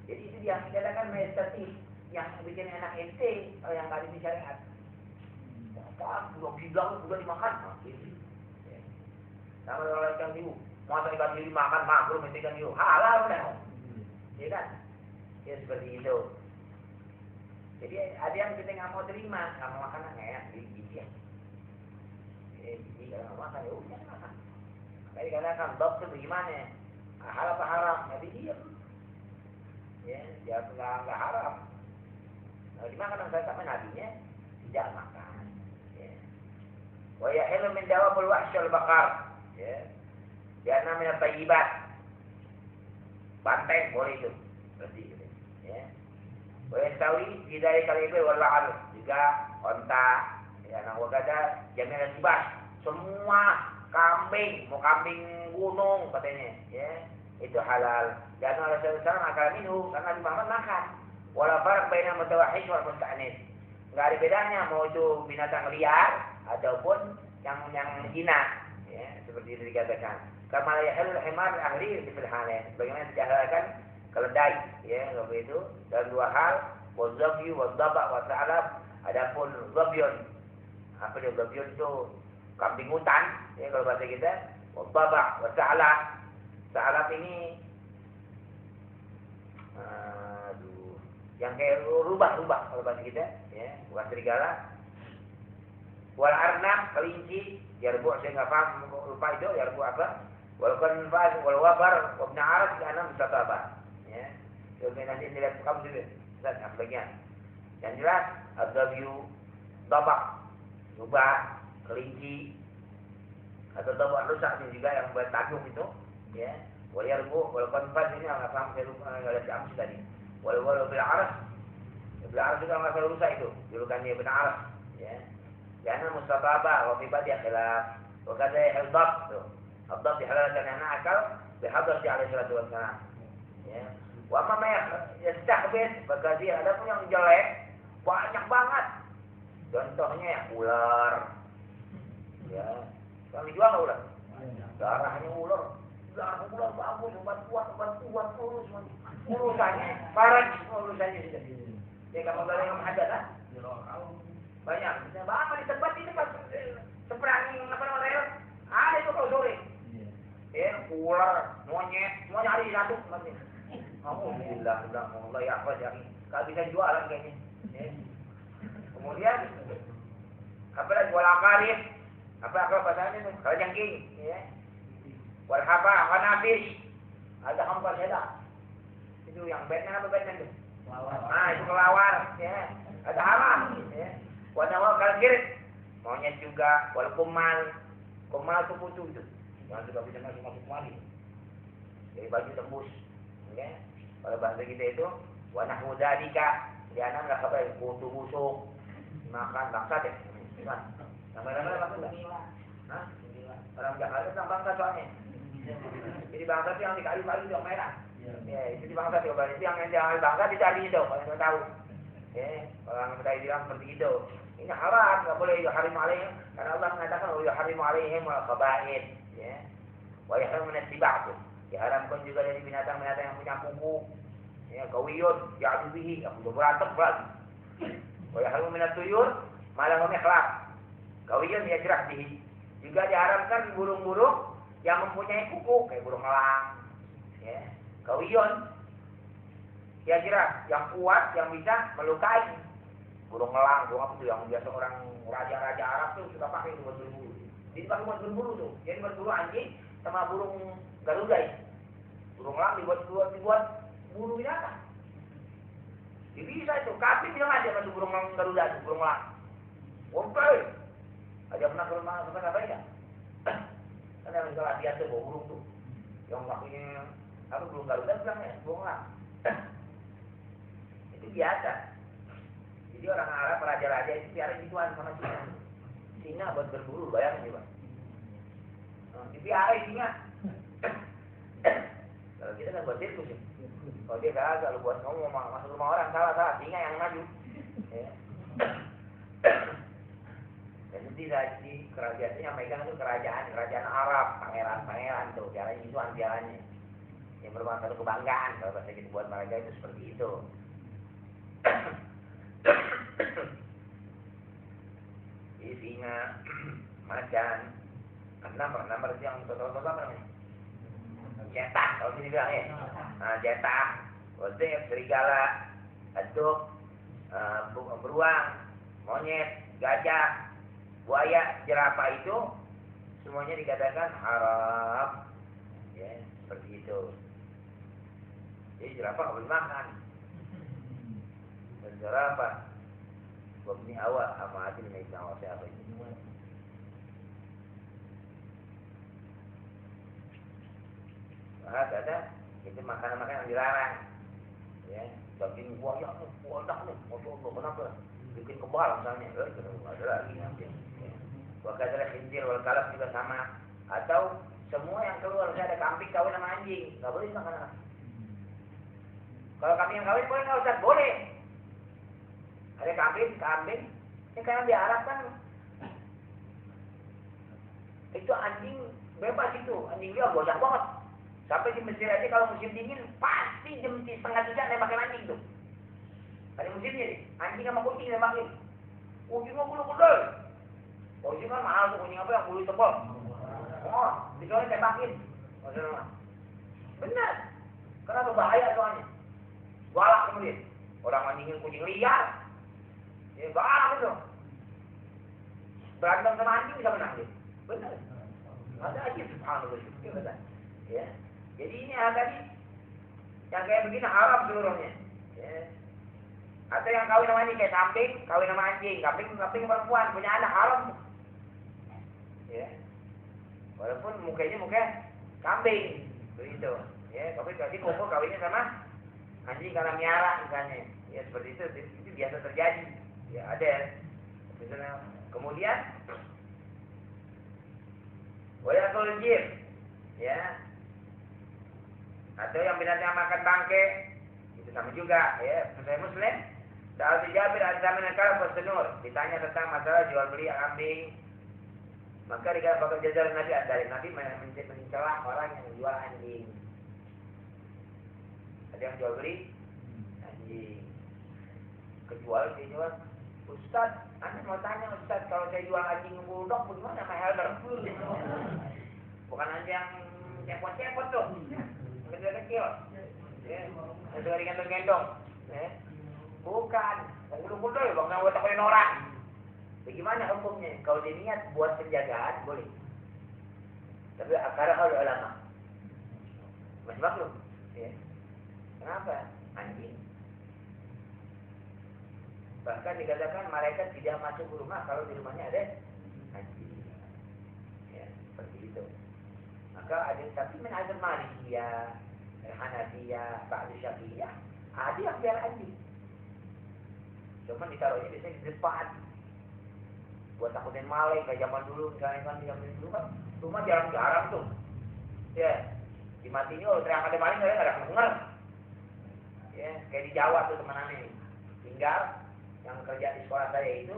Jadi itu yang dikatakan meditatif, yang bikin enak ente kalau yang kali di syariat. Budak bidang udah dimakan, gitu. Ya. Sama kalau ikan hiu, masa ikan hiu dimakan makruh, ikan hiu halal udah, ya kan? Ya seperti itu. Jadi ada yang kita nggak mau terima, nggak mau makan enak, gitu ya. Jadi kalau nggak makan ya udah makan. Kayak dikatakan dokter bagaimana? Halal apa haram? Nabi diam. Ya, dia nggak haram. Kalau dimakan sama nabinya tidak makan. Ya. Wa yahilu min dawabul wahsy wal baqar. Ya. Dia namanya thayyibat. Banteng boleh itu. Berarti itu. Ya. Wa yastawi fi dzalika al-ibil wal la'al. Juga onta, ya nang wagada jami'an sibas. Semua kambing, mau kambing gunung katanya, ya. Itu halal. Dan Rasulullah SAW akal minhu karena Nabi Muhammad makan. Wala farq baina mutawahhish wal musta'nis. Enggak ada bedanya mau itu binatang liar ataupun yang jinak, ya, seperti itu dikatakan. Kama yahilul himar ahli fil halain. Bagaimana dihalalkan keledai, ya, kalau itu dalam 2 hal, wazabyu wadzaba wa ta'alab. Adapun zabyun, apa dia zabyun itu kambing hutan, ya kalau bahasa kita, wadzaba wa ta'alab. Ta'alab ini yang kayak rubah kalau bahasa kita, ya, bukan serigala. Wal arnab kelinci, yarbu saya nggak paham lupa itu yarbu apa. Wal kanfas wal wabar wa ibn arab di anam mutataba. Ya. Coba nanti dilihat kamu juga. Dan bagian. Yang jelas adzabiyu, dabak, rubah, kelinci, Atau buat rusak ini juga yang buat tagung itu, ya. Waliyarbu wal qanfas ini nggak paham saya lupa nggak ada amsi tadi. Wal bil aras juga nggak selalu rusak itu, julukan dia bin aras, ya. Karena mustataba wa fi badi khilaf. Wa kadza al-dhab tuh. Al-dhab dihalalkan karena akal bihadrati alaihi salatu wassalam. Ya. Wa ma yastahbit, maka dia ada pun yang jelek banyak banget. Contohnya ya ular. Ya. Kalau dijual nggak ular? Darahnya ular. Darah ular bagus, obat kuat terus. Urusannya parah, urusannya sudah. Ya kamu dari yang ada kan? Banyak. Banyak di tempat ini pas seberang apa namanya? Ada itu kalau sore. Ya, ular, monyet, semuanya ada di satu masih. Alhamdulillah, Allah ya apa jadi. Kalau bisa jualan kayaknya. Ya. Kemudian apa lagi jual akarit? Apa bahasanya itu? Kalau jangking, ya. Wal haba, hanafis. Ada hampa seda. Itu yang bednya apa bednya itu? Nah, itu kelawar, ya. Ada haram, ya. Wanawa kalkir, monyet juga, wal kumal itu kutu itu. Yang juga bisa masuk mali. Jadi baju tembus, ya. Kalau bahasa kita itu wanahu dzalika, dia nggak sampai kutu busuk, makan bangsa deh. Nama-nama apa enggak? Hah? Orang Jakarta tentang bangsa soalnya. Jadi bangsa itu yang di kayu-kayu yang merah. Ya, itu di bangsa coba itu yang bangsa dicari itu, kalau yang tahu. Ya, orang kita bilang seperti itu. Ini haram, nggak boleh yuharimu alaihim, karena Allah mengatakan yuharimu alaihim wal khaba'ith, ya. Wa yahrimu an-sibah. Diharamkan juga dari binatang-binatang yang punya kuku. Ya, kawiyun, ya'du bihi, yang berantem lagi. Wa yahrimu minat-tuyur, malah ikhlaq. Kawiyun yajrah bihi. Juga diharamkan burung-burung yang mempunyai kuku, kayak burung elang. Ya. Kawiyun yajrah, yang kuat, yang bisa melukai. Burung elang, burung apa tuh yang biasa orang raja-raja Arab tuh suka pakai itu buat berburu. Jadi pakai buat berburu tuh. Jadi berburu anjing sama burung garuda itu. Burung elang dibuat buru binatang. Jadi bisa itu. Kafir bilang aja sama burung garuda itu, burung elang. Oke. Ada pernah ke rumah apa ya? Karena yang salah dia tuh burung tuh. Yang kakinya apa burung garuda bilang ya, burung elang. Itu biasa. Jadi orang Arab, raja-raja itu piara gituan sama Cina. Cina buat berburu, bayangin coba. Dipiara singa. Kalau kita kan buat sirkus ya. Kalau dia kagak, kalau buat ngomong masuk rumah orang, salah, singa yang maju. Ya. Dan di kerajaan yang megang itu kerajaan Arab, pangeran tuh, piaranya gituan piaranya. Yang merupakan satu kebanggaan, kalau bahasa kita buat mereka itu seperti itu. Jadi singa, macan, nomor itu yang total apa namanya? Cetak, kalau sini bilang ya. Nah, cetak, wadif, serigala, aduk, beruang, monyet, gajah, buaya, jerapah itu semuanya dikatakan haram. Ya, seperti itu. Jadi jerapah nggak boleh makan. Dan jerapah wabni awal sama hati naik sama siapa itu. Ada itu makanan-makanan yang dilarang. Ya, daging buaya nih, kenapa? Bikin kebal misalnya, ada lagi nanti. Wakadar khinzir wal kalab juga sama. Atau semua yang keluar, ada kambing kawin sama anjing, nggak boleh makan. Kalau kambing yang kawin boleh nggak Ustaz? Boleh. Ada kambing, ini karena di Arab kan itu anjing bebas itu, anjing dia banyak banget. Sampai di Mesir aja kalau musim dingin pasti jam 2:30 nembakin anjing tuh. Ada musimnya nih, anjing sama kucing nembakin. Kucing mah bulu gede. Kucing kan mahal tuh, kucing apa yang bulu tebal. Oh, dikeluarin tembakin. Benar. Karena berbahaya soalnya. Galak kemudian. Orang mandiin kucing liar. Ya galak itu. Berantem sama anjing bisa menang dia. Benar. Ada aja subhanallah. Ya. Jadi ini tadi yang kayak begini haram seluruhnya. Ya. Atau yang kawin sama ini kayak kambing, kawin sama anjing, kambing perempuan punya anak haram. Ya. Walaupun mukanya muka kambing, begitu. Ya, tapi tadi kumpul kawinnya sama anjing karena miara misalnya. Ya seperti itu biasa terjadi. Ya ada. Misalnya, kemudian wayakul jir, ya. Atau yang binatang makan bangke, itu sama juga, ya. Sesuai Muslim. Sa'al Jabir al-Zamin al-Kalab was-Sunur, ditanya tentang masalah jual beli kambing. Maka dikatakan bakal jajar Nabi dari Nabi mencela orang yang jual anjing. Ada yang jual beli anjing. Kejual dia jual, Ustaz, Anda mau tanya Ustaz, kalau saya jual anjing bulldog bagaimana sama helder? Bukan anjing yang cepot-cepot tuh, kecil-kecil, ya, sudah digendong-gendong, ya. Bukan, yang gulung-gulung bang, yang buat takutin orang. Bagaimana hukumnya? Kalau dia niat buat penjagaan boleh, tapi akar oleh ulama masih maklum, ya. Kenapa? Anjing. Bahkan dikatakan malaikat tidak masuk ke rumah kalau di rumahnya ada anjing. Ya, seperti itu. Maka ada tapi menazam Malikiyah, Hanafiyah, Ba'du Syafi'iyah, ada yang biar anjing. Cuma ditaruhnya biasanya di depan. Buat takutin maling kayak zaman dulu, misalnya kan zaman dulu kan rumah jarang-jarang tuh. Ya, dimatiin oh teriak ada maling nggak ada kedengar. Ya, kayak di Jawa tuh teman aneh tinggal yang kerja di sekolah saya itu,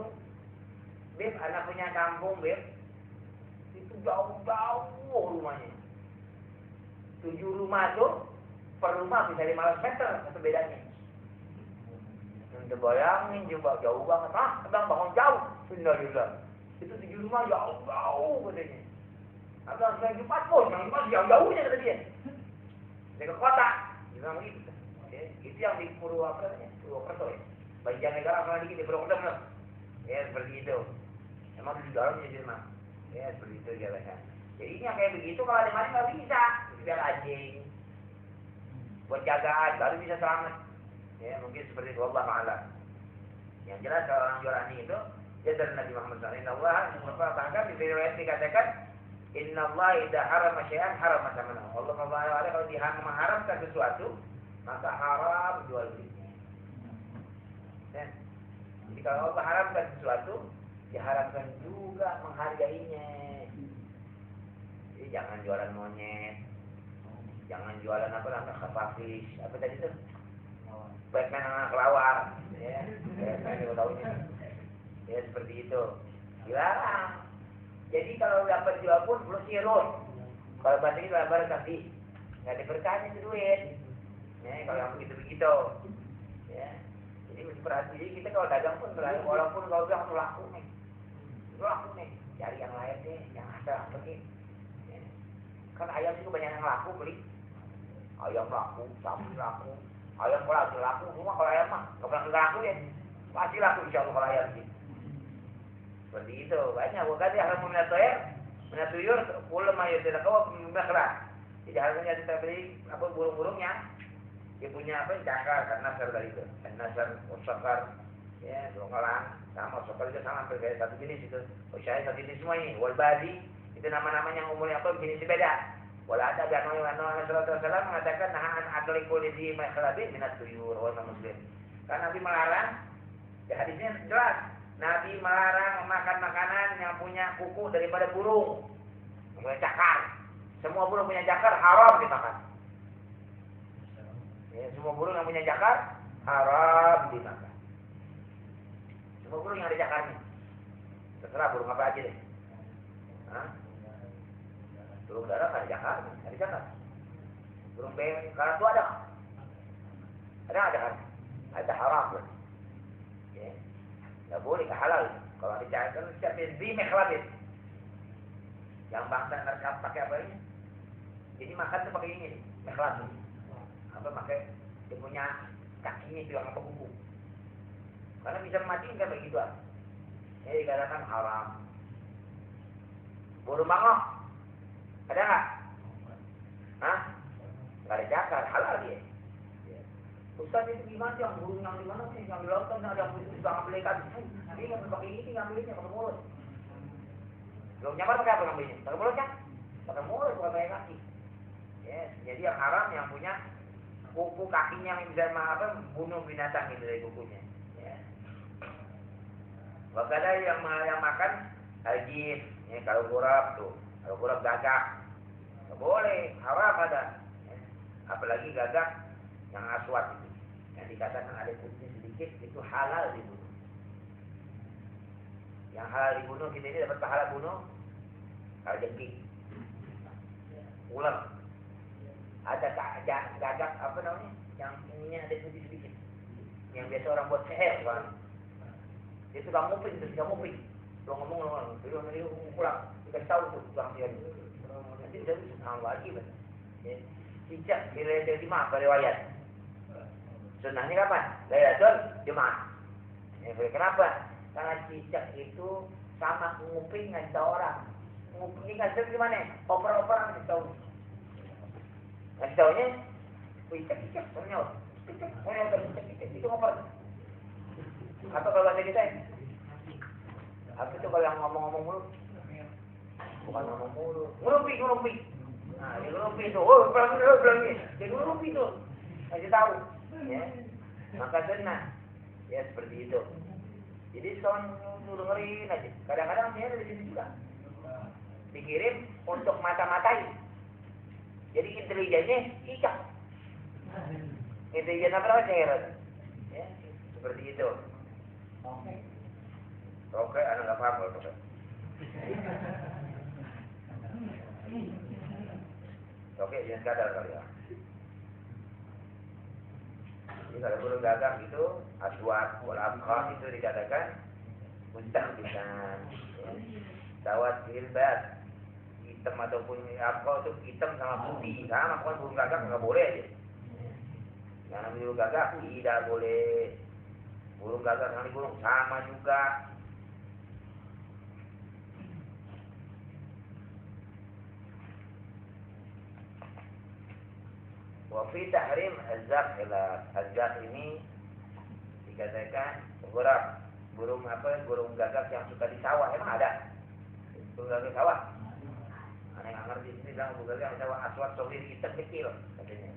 Beb, anak punya kampung, Beb, itu jauh-jauh rumahnya. 7 rumah tuh, per rumah bisa 15 meter, itu bedanya. Anda bayangin coba jauh banget, sedang bangun jauh, Innalillah. Itu 7 rumah jauh-jauh katanya. Abang saya Jumat pun, yang Jumat jauh-jauhnya kata dia. Dia ke kota, dia bilang begitu. Ya, itu yang di Purwokerto ya. Bagian negara mana dikit di Purwokerto. Ya seperti itu. Emang di dalamnya di rumah. Ya seperti itu dia baca. Jadi ini yang kayak begitu kalau ada maling nggak bisa. Biar anjing. Buat jagaan baru bisa selamat. Ya mungkin seperti itu Allah Ta'ala. Yang jelas kalau orang jual anjing itu dia dari Nabi Muhammad SAW. Bahkan di riwayat dikatakan Inna Allah idha haram syai'an haram samanahu. Allah Ta'ala kalau dia mengharamkan sesuatu maka haram jual belinya. Ya. Jadi kalau Allah haramkan sesuatu diharamkan juga menghargainya. Jadi jangan jualan monyet, jangan jualan apa namanya kapapis, apa tadi itu? Batman anak kelawar, ya, saya tahu ya seperti itu. Dilarang. Jadi kalau dapat jual pun perlu sirun. Kalau bahasa ini lebar kasih, nggak diberkahin itu duit. Ya, kalau yang begitu-begitu, ya. Jadi mesti perhati. Jadi kita kalau dagang pun terlalu walaupun kalau bilang laku nih, cari yang lain deh, yang asal begini. Ya. Kan ayam juga banyak yang laku beli. Ayam laku, sapi laku. Ayam kalau laku, semua kalau ayam mah nggak pernah laku ya, pasti laku insya Allah kalau ayam sih. Seperti itu banyak. Bukan dia harus menatuyur, pulau mayu tidak kau menaklah. Jadi harusnya kita beli apa burung-burungnya, dia punya apa cakar, karena nasar dari itu, nasar, osakar, ya dongkalan, sama osakar itu sama berbeda satu jenis itu. Usia satu jenis semua ini. Walbadi itu nama-namanya yang umurnya apa jenis beda. Wala ada biar Nabi Muhammad SAW mengatakan nahan akli kulli makhlabin minat tuyur wa Muslim. Karena Nabi melarang, ya hadisnya jelas. Nabi melarang makan makanan yang punya kuku daripada burung, punya cakar. Semua burung punya cakar haram dimakan. Ya, semua burung yang punya cakar haram dimakan. Semua burung yang ada cakarnya. Terserah burung apa aja deh. Hah? Burung darah ada cakar, ada cakar. Burung karatu ada. Ada kan? Ada haram. Ya. Nggak boleh, nggak halal. Kalau ada cakar, siapa yang mekhlabit. Yang bangsa ngerkap pakai apa ini? Jadi makan tuh pakai ini, mekhlabit. Apa pakai dia punya kakinya itu yang apa kuku. Karena bisa mematiin kan begitu. Jadi dikatakan haram. Burung bangok ada nggak? Hah? Nggak ada cakar, halal dia. Ustaz itu gimana yang burung yang di mana sih? Yang di lautan ada yang bisa ngambil ikan. Ini nggak pakai ini ngambilnya pakai mulut. Belum nyamar pakai apa ngambilnya? Pakai mulut kan? pakai mulut bukan pakai kaki. Ya, jadi yang haram yang punya kuku kakinya yang bisa bunuh binatang itu dari kukunya. Ya. Bahkan ada yang makan haji, ya, kalau gurap tuh, kalau gurap gagak, nggak boleh, haram ada. Ya. Apalagi gagak yang aswad itu, yang dikatakan ada putih sedikit itu halal dibunuh. Yang halal dibunuh kita ini dapat pahala bunuh kalajengking, ular. Ada gagak apa namanya? Yang ininya ada putih sedikit. Yang biasa orang buat seher kan. Dia suka nguping, Lo ngomong, pulang. Dikasih tahu tuh tukang seher. Nanti bisa subhanallah lagi kan. Ya. Cicak diriwayatkan di mana riwayat? Sunnahnya kapan? Lailatul Jumat. Ya, kenapa? Karena cicak itu sama nguping ngasih tahu orang. Nguping ngasih tahu gimana? Oper-operan ngasih tahu. Ngasih taunya, cicak, ternyata. Cicak, itu ngoper. Apa kalau bahasa kita? Apa itu kalau yang ngomong-ngomong mulu? Bukan ngomong mulu. Ngerumpi. Nah, dia ngerumpi itu. Oh, pelan ini. Dia ngerumpi itu. Ngasih tahu. Ya. Maka sunnah. Ya, seperti itu. Jadi soal dengerin aja. Kadang-kadang dia ada di situ juga. Dikirim untuk mata-matai. Jadi intelijennya cicak. Intelijen apa namanya? Ya, seperti itu. Oke, anak nggak paham kalau oke. Oke, jangan sadar kali ya. Jadi kalau burung gagak itu aswad, walabqa itu dikatakan mustahbisan. Sawat hilbat. Hitam ataupun apa itu hitam sama putih sama, bukan burung gagak nggak boleh aja. Yang burung gagak tidak boleh. Burung gagak dengan burung sama juga. Wafi tahrim azab ini dikatakan burung gagak yang suka di sawah. Emang ada burung gagak sawah? Aneh nggak ngerti, ini bilang burung gagak yang sawah aswad sohir hitam kecil katanya.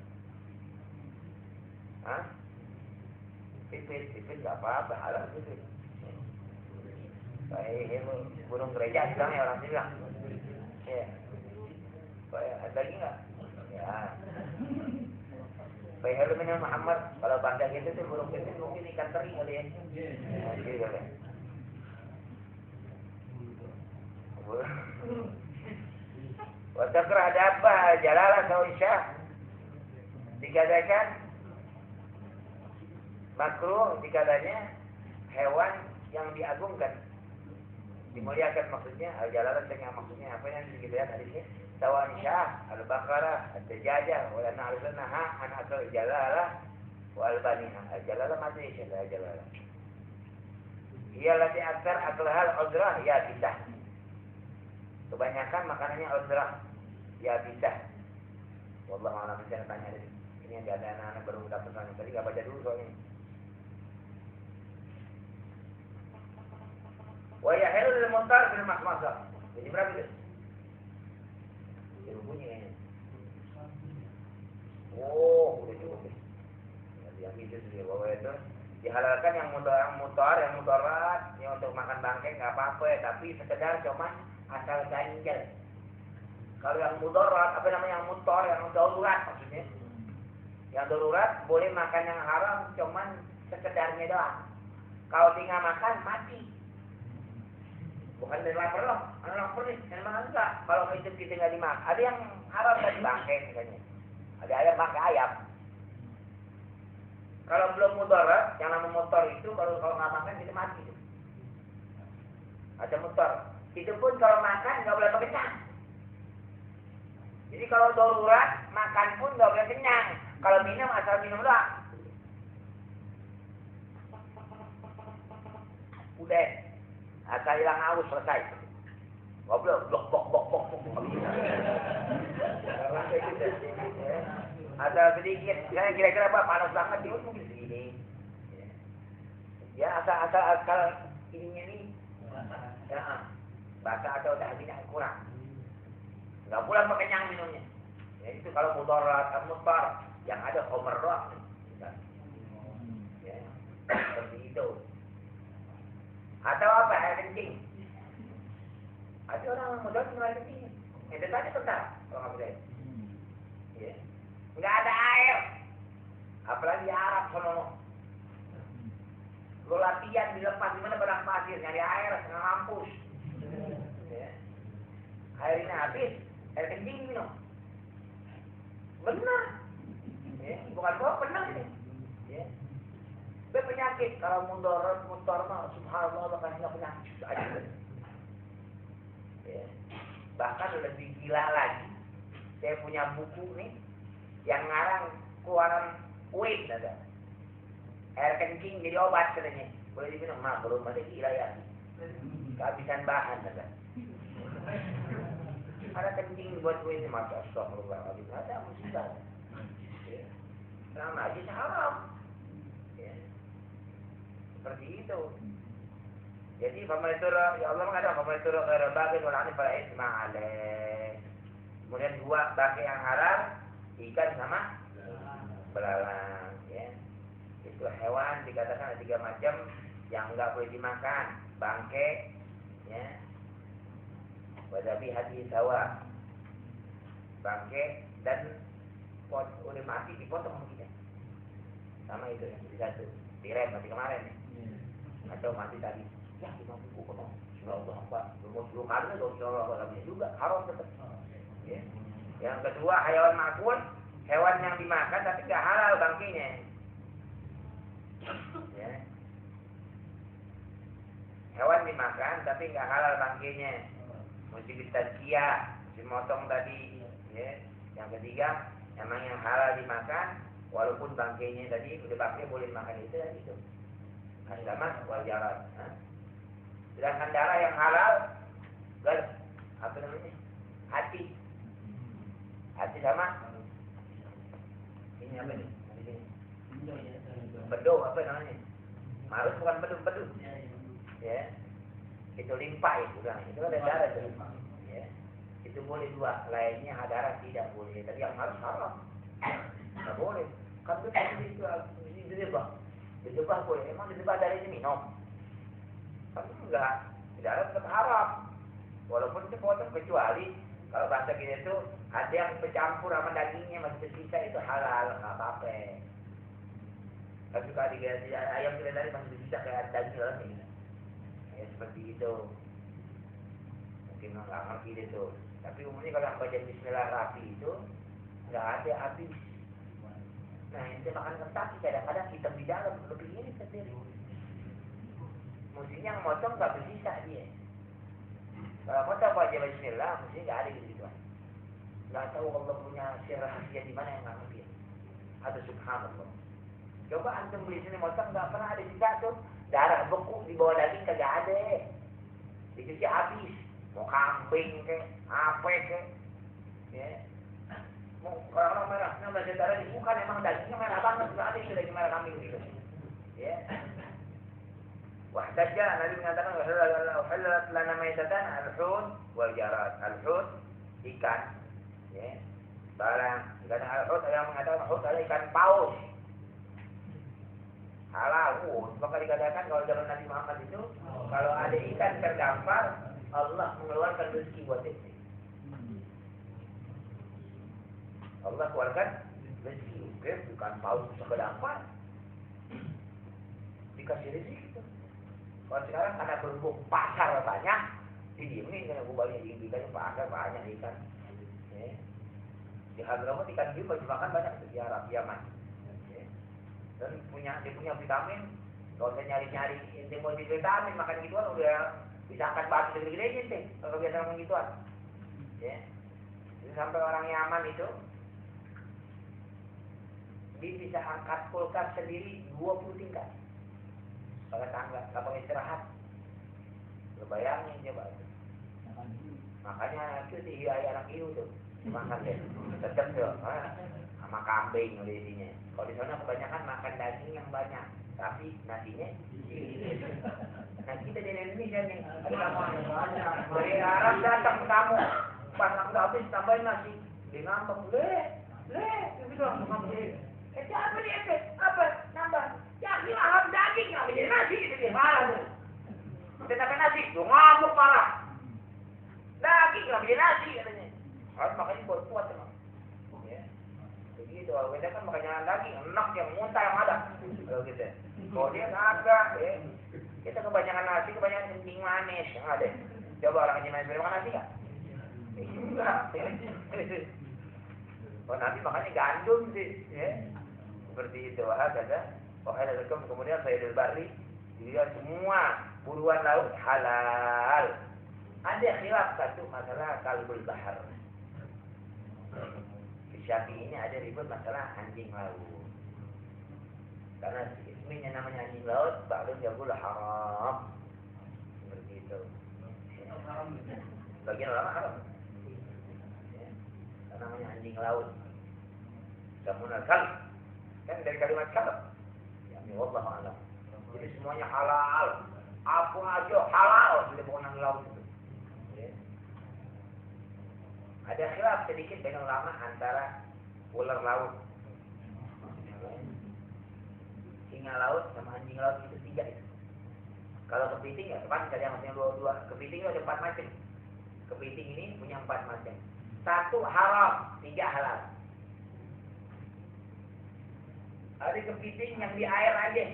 Hah? Pipit nggak apa-apa, halal pipit. Kayak burung gereja bilangnya orang bilang. Ya. Kayak ada lagi nggak? Ya. Baik minum Muhammad, kalau bangga gitu tuh burung pipit mungkin ikan teri kali ya. Gitu kali. Watakrah ada apa? Jalalah sawisah. Dikatakan makruh dikatanya hewan yang diagungkan, dimuliakan maksudnya. Al-jalalah yang maksudnya apa yang dilihat hadisnya? Tawan syah, al-baqarah, ad-dajajah, wa lana al-naha, an asal jalalah, wa al-baniha. Al-jalalah mati syah al-jalalah. Ia lati aktar aklahal udrah, ya bisa. Kebanyakan makanannya udrah, ya bisa. Wallahu a'lam, bisa tanya deh. Ini ada anak-anak baru dapat tanya. Tadi nggak baca dulu soalnya. Wa yahilul muntar bil makhmasah. Jadi berapa itu? Bunyi kayaknya. Oh, udah cukup deh. Yang itu sih bahwa itu dihalalkan yang mudarat, yang untuk makan bangkai nggak apa-apa, tapi sekedar cuman asal ganjel. Kalau yang mudarat, apa namanya yang mutor, yang darurat maksudnya. Yang darurat boleh makan yang haram cuman sekedarnya doang. Kalau tinggal makan mati. Bukan dari lapar loh, anak lapar nih, memang enggak. Kalau hidup kita nggak dimakan, ada yang haram dari bangkai misalnya. Ada ayam bangkai ayam. Kalau belum mudarat, yang namanya motor itu kalau nggak makan kita mati. Ada motor. Itu pun kalau makan nggak boleh kenyang. Jadi kalau darurat makan pun nggak boleh kenyang. Kalau minum asal minum doang. Udah. Asal hilang haus selesai. Goblok, bok. Asal sedikit, kira-kira apa panas banget dia mungkin segini. Ya asal ininya nih. Ya, basah atau udah minyak kurang. Nggak pula kenyang minumnya. Ya, itu kalau mudarat, mutar yang ada khomer doang. Ya, seperti itu. Atau apa? Air kencing. Ada orang mudarat minum air kencing. Itu tadi tentara kalau nggak bisa. Ya. Nggak ada air. Apalagi di Arab sono. Lo latihan dilepas di mana padang pasir nyari air setengah mampus. Ya. Airnya habis, air kencing minum. Benar. Ya, bukan bohong, benar ini. Ya. Penyakit kalau mudarat mah subhanallah kasih penyakit aja. Ya. Bahkan lebih gila lagi. Saya punya buku nih yang ngarang keluaran weight ada. Air kencing jadi obat katanya. Boleh diminum mah belum ada gila ya. Kehabisan bahan ada. Ada kencing buat weight masa astagfirullah ada musibah. Selama aja haram. Ya. Seperti itu. Jadi pematurah ya Allah mengatakan pematurah gara bagin wal anif fala isma alaih. Kemudian dua pakai yang haram ikan sama belalang ya. Itu hewan dikatakan ada 3 macam yang enggak boleh dimakan, bangke ya. Wadabi hati sawa. Bangke dan udah mati dipotong sama kita. Sama itu yang jadi satu. Direm mati kemarin ya. Atau mati tadi. Ya, 5 buku potong. Insyaallah apa? Belum 10 kali dong insyaallah apa juga haram tetap. Ya. Yang kedua hayawan makul, hewan yang dimakan tapi tidak halal bangkainya. Ya. Hewan dimakan tapi nggak halal bangkainya. Mesti ditazkiyah, dimotong tadi. Ya. Yang ketiga, emang yang halal dimakan, walaupun bangkainya tadi udah bangkai boleh dimakan itu. As-samak wal jarad. Sedangkan darah yang halal, apa namanya? Hati. Hati sama ini apa nih? Bedu apa namanya? Marus bukan bedu. Ya. Itu limpa itu kan. Itu ada darah itu. Ya. Itu boleh 2, lainnya darah tidak boleh. Tapi yang marus haram. Enggak boleh. Kan itu disebah. Disebah boleh. Emang disebah dari ini minum. Tapi enggak. Darah tetap haram. Walaupun itu potong kecuali kalau bahasa kita itu ada yang bercampur sama dagingnya masih tersisa itu halal, nggak apa-apa. Tapi kalau diganti ayam kita tadi masih tersisa kayak daging orang ini. Ya seperti itu. Mungkin nggak ngerti itu. Tapi umumnya kalau baca Bismillah rapi itu nggak ada habis. Nah ini makan kentang kadang-kadang hitam di dalam lebih ini sendiri. Mestinya yang motong nggak bersisa dia. Kalau motong baca Bismillah mestinya nggak ada gitu. Nggak tahu Allah punya sir rahasia di mana yang nggak ngerti. Ada subhanallah. Coba antum beli sini motong nggak pernah ada sisa tuh. Darah beku di bawah daging kagak ada. Dicuci habis. Mau kambing ke, apa ke, ya. Mau orang merah, nama darah di bukan emang dagingnya merah banget, nggak ada itu daging merah kambing gitu. Ya. Wah saja Nabi mengatakan wahallat lana maitatan al-hud wal jarad. Al-hud ikan, ya. Barang ikan al-hud yang mengatakan al-hud adalah ikan paus. Halal, maka dikatakan kalau zaman Nabi Muhammad itu kalau ada ikan terdampar Allah mengeluarkan rezeki buat itu. Allah keluarkan rezeki, bukan paus terdampar. Dikasih rezeki itu. Kalau sekarang karena berhubung pasar banyak, didiemin dengan banyak ikan pasar banyak ikan. Ya. Di Hadramaut ikan hiu bagi makan banyak di Arab Yaman. Ya. Dan dia punya vitamin. Kalau saya nyari-nyari inti multivitamin makan gituan udah bisa angkat batu gede-gedenya sih. Kalau biasa makan gituan. Ya. Jadi sampai orang Yaman itu dia bisa angkat kulkas sendiri 20 tingkat. Pada tangga, nggak pakai istirahat. Lo bayangin coba itu. Makanya itu si anak hiu tuh makan deh, tetap tuh, sama kambing di sini. Kalau di sana kebanyakan makan daging yang banyak, tapi nasinya. Nah kita di Indonesia nih, ada kamu dari Arab datang ke kamu, Pas aku udah habis tambahin nasi. Dia ngambek, itu langsung ngambek. Apa nih efek? Apa? Nambah. Ya lahap daging nggak jadi nasi itu dia marah tuh. Kita sampai nasi, tuh ngamuk marah. Daging nggak jadi nasi katanya. Harus makanya kuat teman. Ya. Begitu, kalau beda kan makanya daging enak yang muntah yang ada. Kalau gitu. Kalau dia agak, ya. Kita kebanyakan nasi, kebanyakan kencing manis yang ada. Coba orang kencing manis makan nasi nggak? Enggak. Oh nanti makanya gandum sih, ya. Seperti itu, kata. Kemudian Sayyidul Barri, dia semua buruan laut halal. Ada khilaf satu masalah kalbul bahar. Di Syafi'i ini ada ribut masalah anjing laut. Karena isminya namanya anjing laut, ba'dun yaqulu haram. Seperti itu. Bagian ulama haram. Namanya anjing laut. Samunal kalb. Kan dari kalimat kalb. Ya, wallahu a'lam. Jadi semuanya halal. Apa aja halal di pokoknya laut itu. Ya. Ada khilaf sedikit dengan ulama antara ular laut. Singa laut sama anjing laut itu 3 itu. Kalau kepiting ya teman tadi yang punya 2. Kepiting itu ada 4 macam. Kepiting ini punya 4 macam. 1 haram, 3 halal. Ada kepiting yang di air aja,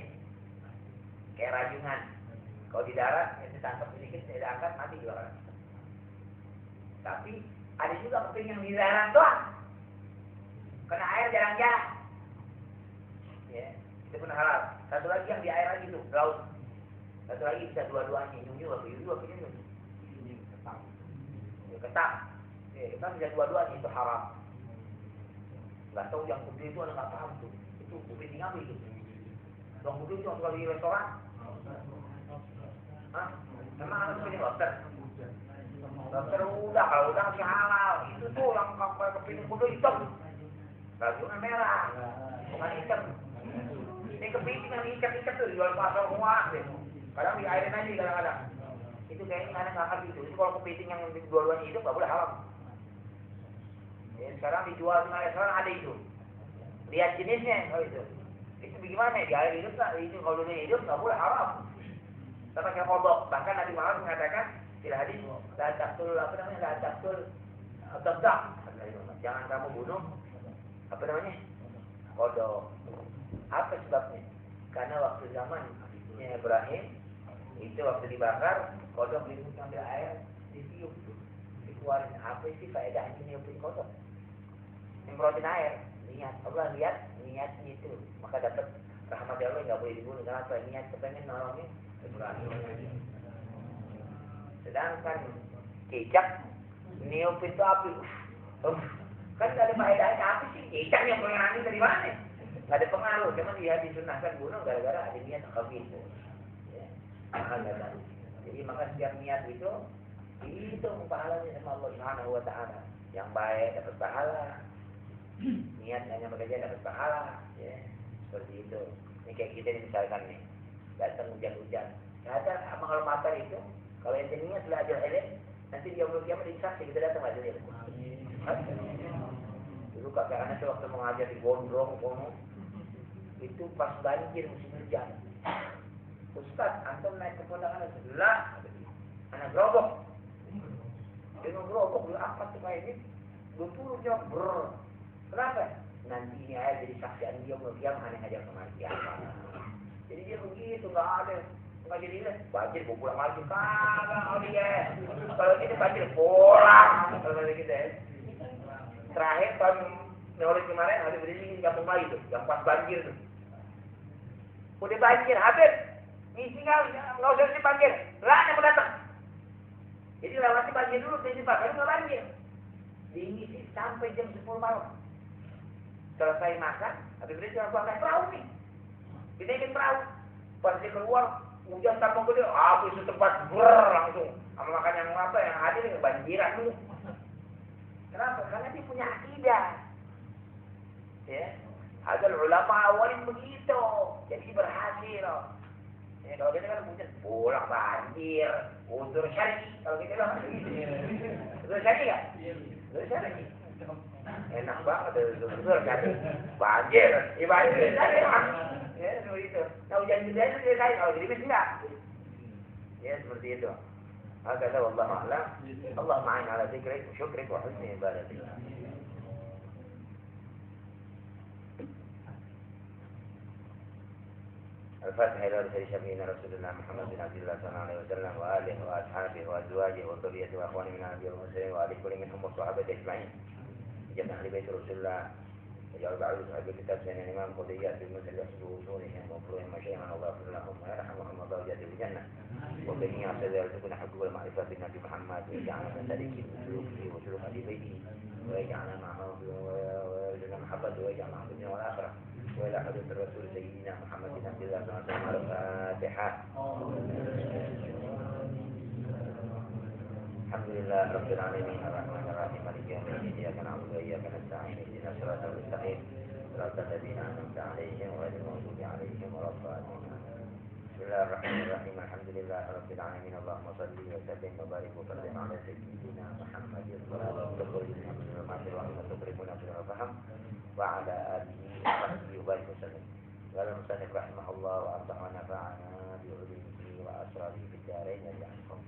kayak rajungan. Kalau di darat, itu tangkap sedikit, tidak angkat, mati juga orang. Tapi ada juga kepiting yang di darat doang, kena air jarang-jarang. Ya, itu pun halal. 1 lagi yang di air lagi tuh, laut. 1 lagi bisa dua-duanya, nyunyu apa nyunyu. Ketam. Kita bisa dua-duanya itu haram. Gak tahu yang gede itu anak gak paham tuh. Itu kepiting apa itu? Yang gede itu yang suka di restoran? Hah? Memang ada kepiting lobster? Lobster udah, kalau udah masih halal. Itu tuh yang kepiting gede hitam. Rajungan merah, bukan hitam. Ini kepiting yang ikat-ikat tuh jual pasar semua. Kadang di airin aja kadang-kadang. Itu kayaknya kadang nggak ngerti itu. Itu kalau kepiting yang dua-duanya hidup nggak boleh haram. Ya, sekarang dijual di restoran ada itu. Lihat jenisnya kalau itu. Itu bagaimana ya? Di air hidup nggak? Itu kalau dunia hidup nggak boleh haram. Kita pakai kodok. Bahkan Nabi Muhammad mengatakan tidak hadis la taqtul apa namanya la taqtul tabdak. Jangan kamu bunuh apa namanya kodok. Apa sebabnya? Karena waktu zaman Ibrahim itu waktu dibakar kodok itu ambil air ditiup dikeluarin. Apa sih faedahnya niupin kodok? Semprotin air. Niat Allah lihat niatnya itu, maka dapat rahmat Allah. Nggak boleh dibunuh. Kenapa? Niat kepengen nolongin Ibrahim. Sedangkan cicak niup itu api. Kan nggak ada faedahnya. Apa sih cicak yang pengen dari mana? Nggak ada pengaruh. Cuma dia disunahkan bunuh gara-gara ada niat khabith. Ya. Jadi maka setiap niat itu dihitung pahalanya sama Allah Subhanahu wa taala. Yang baik dapat pahala. Niat hanya bekerja dapat pahala, ya. Seperti itu. Ini kayak kita misalkan nih, datang hujan-hujan. Ternyata amal matar itu, kalau yang niat belajar ilmu, nanti dia belum kiamat disaksi kita datang belajar ilmu. Dulu kakak anak waktu mengajar di Gondrong, itu pas banjir musim hujan. Ustaz, antum naik ke pondok anak sebelah, anak gerobok. Dia gerobok, apa tuh kayak ini? 20 jam ber. Kenapa? Nanti ini air jadi saksian dia melihat aneh aja kematian. Jadi dia begitu, nggak ada, nggak jadi banjir, mau pulang lagi kagak, dia. Kalau kita banjir pulang, kalau gitu ya. Terakhir tahun Maulid kemarin ada berdiri di kampung lagi tuh, yang pas banjir tuh. Udah banjir, habis, ngisi nggak usah di banjir, lah yang mau datang. Jadi lewati banjir dulu, jadi pak, nggak banjir. Diisi sampai jam 10 malam. Selesai makan, habis itu langsung naik perahu nih. Kita ingin perahu. Pas dia keluar, hujan tambah gede, habis itu tempat langsung. Sama makan yang apa, yang hadir banjiran dulu. Kenapa? Karena dia punya akidah. Ya, ada ulama awalin begitu, jadi berhasil. Ya, kalau kita kan hujan, pulang banjir, udur syari. Kalau kita bilang gitu. Udur syari nggak? Udur syari. Enak banget udur syari. Banjir, banjir syari mah. Ya seperti itu. Nah hujan gede itu dia kaya, kalau gerimis enggak. Ya seperti itu. Hakadha wallahu a'lam. Allah ma'in ala dzikrik wa syukrik wa husni ibadatik. الفاتحة إلى رسول شفيعنا رسول الله محمد بن عبد الله صلى الله عليه وسلم وآله وأصحابه وأزواجه وذريته وأخوانه من الأنبياء والمرسلين وآل كل منهم والصحابة أجمعين. جميع أهل بيت رسول الله وجعل بعض صحابة الكتاب سنة الإمام قضيات بالمثل يحسب وصولهم وفروعهم وشيئا الله يغفر لهم ويرحمهم الله ويجعل الجنة وبني أسد يرزقنا حقوق المعرفة بالنبي محمد ويجعلنا من ذلك وسلوكه وسلوك أهل بيته ويجعلنا معه ويرزقنا محبته ويجعل معه الدنيا والآخرة وإلى حضرة الرسول سيدنا محمد بن عبد الله صلى الله عليه وسلم. الفاتحة. الحمد لله رب العالمين الرحمن الرحيم مالك يوم الدين إياك نعبد وإياك نستعين اهدنا الصراط المستقيم صراط الذين أنعمت عليهم غير المغضوب عليهم ولا الضالين. بسم الله الرحمن الرحيم الحمد لله رب العالمين اللهم صل وسلم وبارك وسلم على سيدنا محمد الصلاة والسلام على تقربنا بالفهم وعلى آله وصحبه وبارك وسلم. قال المصنف رحمه الله وأرضى ونفعنا بعلومه وأسراره في الدارين يجعلكم.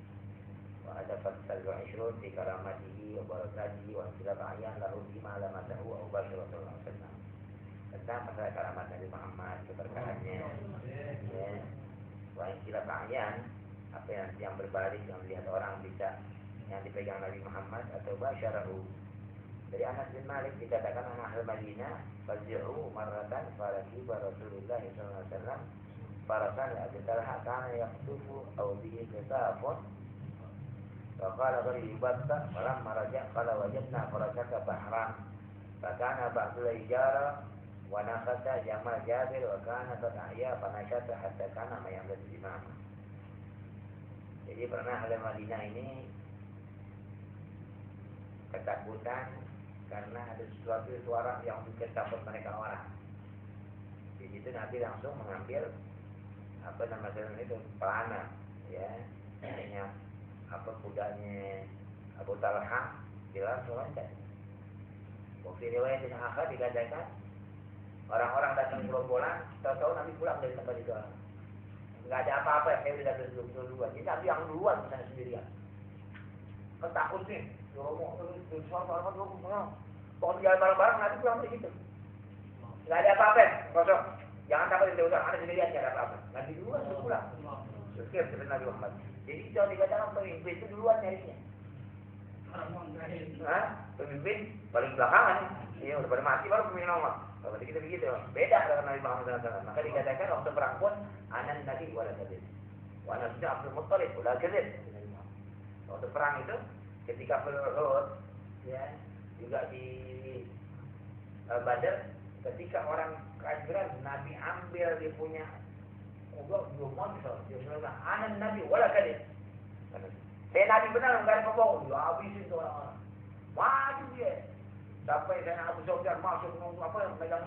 وهذا فصل 20 في كرامته وبركاته وانسلاب أعيان له بما لمسه أو بشر صلى الله عليه وسلم. Tentang masalah karamat Nabi Muhammad, keberkahannya, ya. Wa'insilab a'yan, apa yang berbalik, yang melihat orang bisa, yang dipegang Nabi Muhammad atau basyarahu. Dari Anas bin Malik dikatakan anak ahli Madinah, fazi'u marratan farakiba Rasulullah SAW farasan Abi Talha kana yaqtufu aw bihi qitafun wa qala gharibatta falamma raja' qala wajadna farasaka bahran fakana ba'dul ijara wa nakhata jamal Jabir wa kana tata'ya fanashata hatta kana mayamad imam. Jadi pernah ahli Madinah ini ketakutan karena ada sesuatu suara yang bikin takut mereka orang. Di situ Nabi langsung mengambil apa namanya itu pelana, ya, artinya apa kudanya Abu Talha dia langsung loncat. Waktu riwayat yang akhir dikatakan orang-orang datang gerombolan, tahu-tahu Nabi pulang dari tempat itu. Enggak ada apa-apa, saya sudah duluan. Jadi Nabi yang duluan misalnya sendirian. Ketakut nih, pokoknya jalan bareng-bareng nanti pulang begitu. Nggak ada apa-apa, kosong. Jangan takut itu usah, ada sendirian tidak ada apa-apa. Nabi duluan sudah pulang. Syukir seperti Nabi Muhammad. Jadi itu dikatakan pemimpin itu duluan nyarinya. Pemimpin paling belakangan. Iya, udah pada mati baru pemimpin nomor. Berarti kita begitu. Beda dengan Nabi Muhammad SAW. Maka dikatakan waktu perang pun anan Nabi wala kadzib. Wa ana sudah Abdul Muttalib wala kadzib. Waktu perang itu ketika Uhud, ya, juga di Badar, ketika orang kafiran Nabi ambil dia punya belum monster, dia bilang anan Nabi wala kadzib. Saya Nabi benar enggak ada pembohong, dia habisin tuh orang-orang. Maju dia. Sampai saya Abu Sufyan masuk apa megang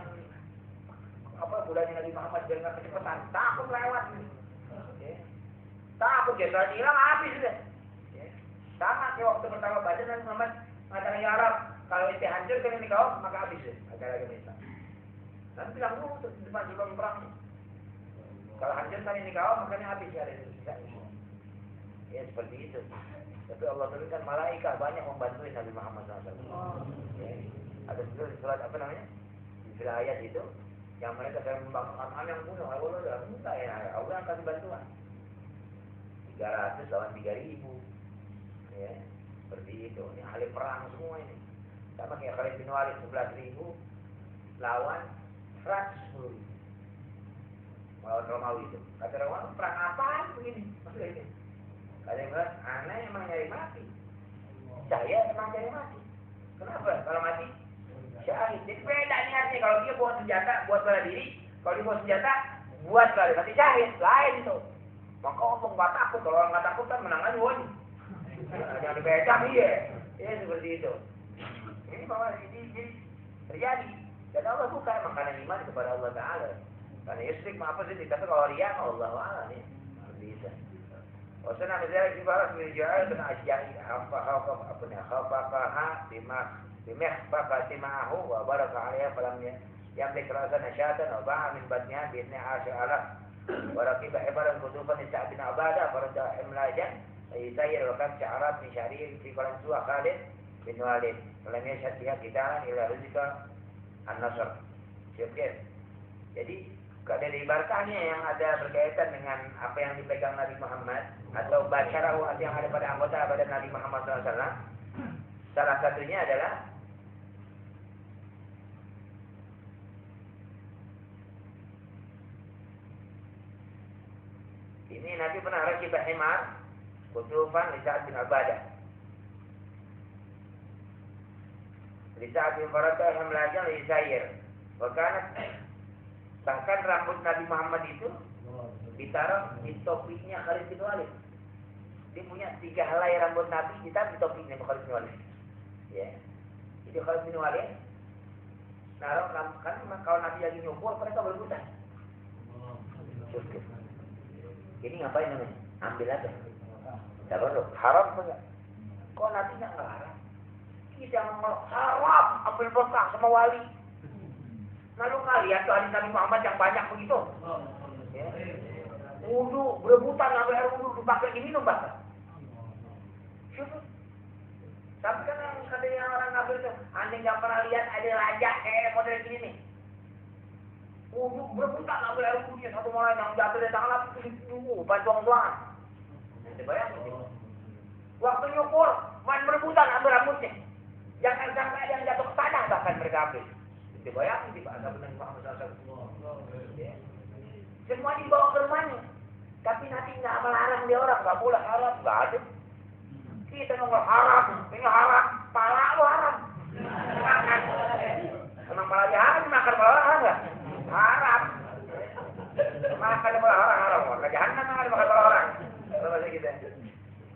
apa budanya Nabi Muhammad dengan kecepatan, takut lewat. Ya. Takut dia tadi hilang habis dia. Ya. Sama kayak waktu pertama Badar Nabi Muhammad mengatakan ya Arab, kalau itu hancurkan ini kau maka habis deh acara kita. Nanti bilang dulu untuk depan sebelum perang. Kalau hancurkan ini kau makanya habis ya itu. Ya seperti itu. Tapi Allah turunkan malaikat banyak membantu Nabi Muhammad SAW. Ya. Ada surat apa namanya? Di ayat itu yang mereka sedang membangun yang bunuh. Allah sudah minta ya. Allah akan kasih bantuan. 300 lawan 3.000. Ya. Seperti itu. Ini ahli perang semua ini. Sama kayak Khalid bin Walid 11.000 lawan 110.000. Melawan Romawi itu. Kata Romawi perang apaan begini? Maksudnya ini. Kata yang bilang, aneh emang nyari mati. Saya emang nyari mati. Kenapa? Kalau mati, syahid. Jadi beda nih artinya. Kalau dia bawa senjata, buat bela diri. Kalau dia bawa senjata, buat bela diri. Mati syahid. Lain itu. Maka ngomong nggak takut. Kalau orang nggak takut kan menangan wajib. Jangan dibecam, iya. Ya seperti itu. Ini bahwa ini terjadi. Dan Allah bukan makanan iman kepada Allah Ta'ala. Karena yusrik apa sih? Tapi kalau riya, Allah Ta'ala nih. bisa. Wasana misalnya ibarat menjual kena asyari khafaqaha bimahfaqati ma'ahu wa baraka 'alaiha falam yamlik ra'san nasyatan wa ba'a min batniha bi idni asy'ala wa raqiba ibaran kutufan Sa'd bin Ubadah farada imlajan sayyid wa kan sya'arat min syari'in fi qalan suwa Khalid bin Walid falam yashhad biha qitalan ila rizqa an-nasr. Jadi dari barakahnya yang ada berkaitan dengan apa yang dipegang Nabi Muhammad atau basyarahu yang ada pada anggota badan Nabi Muhammad SAW, salah satunya adalah ini Nabi pernah rakibah himar kutufan li Sa'd bin Ubadah. Li Sa'd bin Ubadah hamlajan li Sayr. Bahkan rambut Nabi Muhammad itu ditaruh di topinya Khalid bin Walid. Dia punya 3 helai rambut Nabi ditaruh di topinya Khalid bin Walid. Ya. Jadi Khalid bin Walid naruh kan kalau Nabi lagi nyukur mereka berebutan. Ini ngapain namanya? Ambil aja. Tidak perlu. Haram enggak? Kok Nabi enggak haram? Kita ngomong haram ambil bekah sama wali. Lalu kalian tuh hadis Nabi Muhammad yang banyak begitu. Ya. Wudu, berebutan ngambil air wudu dipakai diminum bahkan. Syukur. Tapi kan yang katanya orang ngambil itu, anda nggak pernah lihat ada raja kayak model gini nih. Wudu berebutan ngambil air wudu satu orang yang jatuh dari tangan lalu tunggu, pantuang-tuangan. Nanti bayangin sih. Waktu nyukur, main berebutan ambil rambutnya. Jangan sampai ada yang jatuh ke tanah bahkan mereka ambil. Dibayangin di bahasa benar Muhammad SAW. Semua dibawa ke rumahnya. Tapi Nabi nggak melarang dia orang, nggak boleh haram, nggak ada. Kita ngomong haram, ini haram, pala lu haram. Makan. Emang pala dia haram, makan pala haram nggak? Haram. Makan pala orang haram, maka jahanam makan pala orang. Bahasa kita.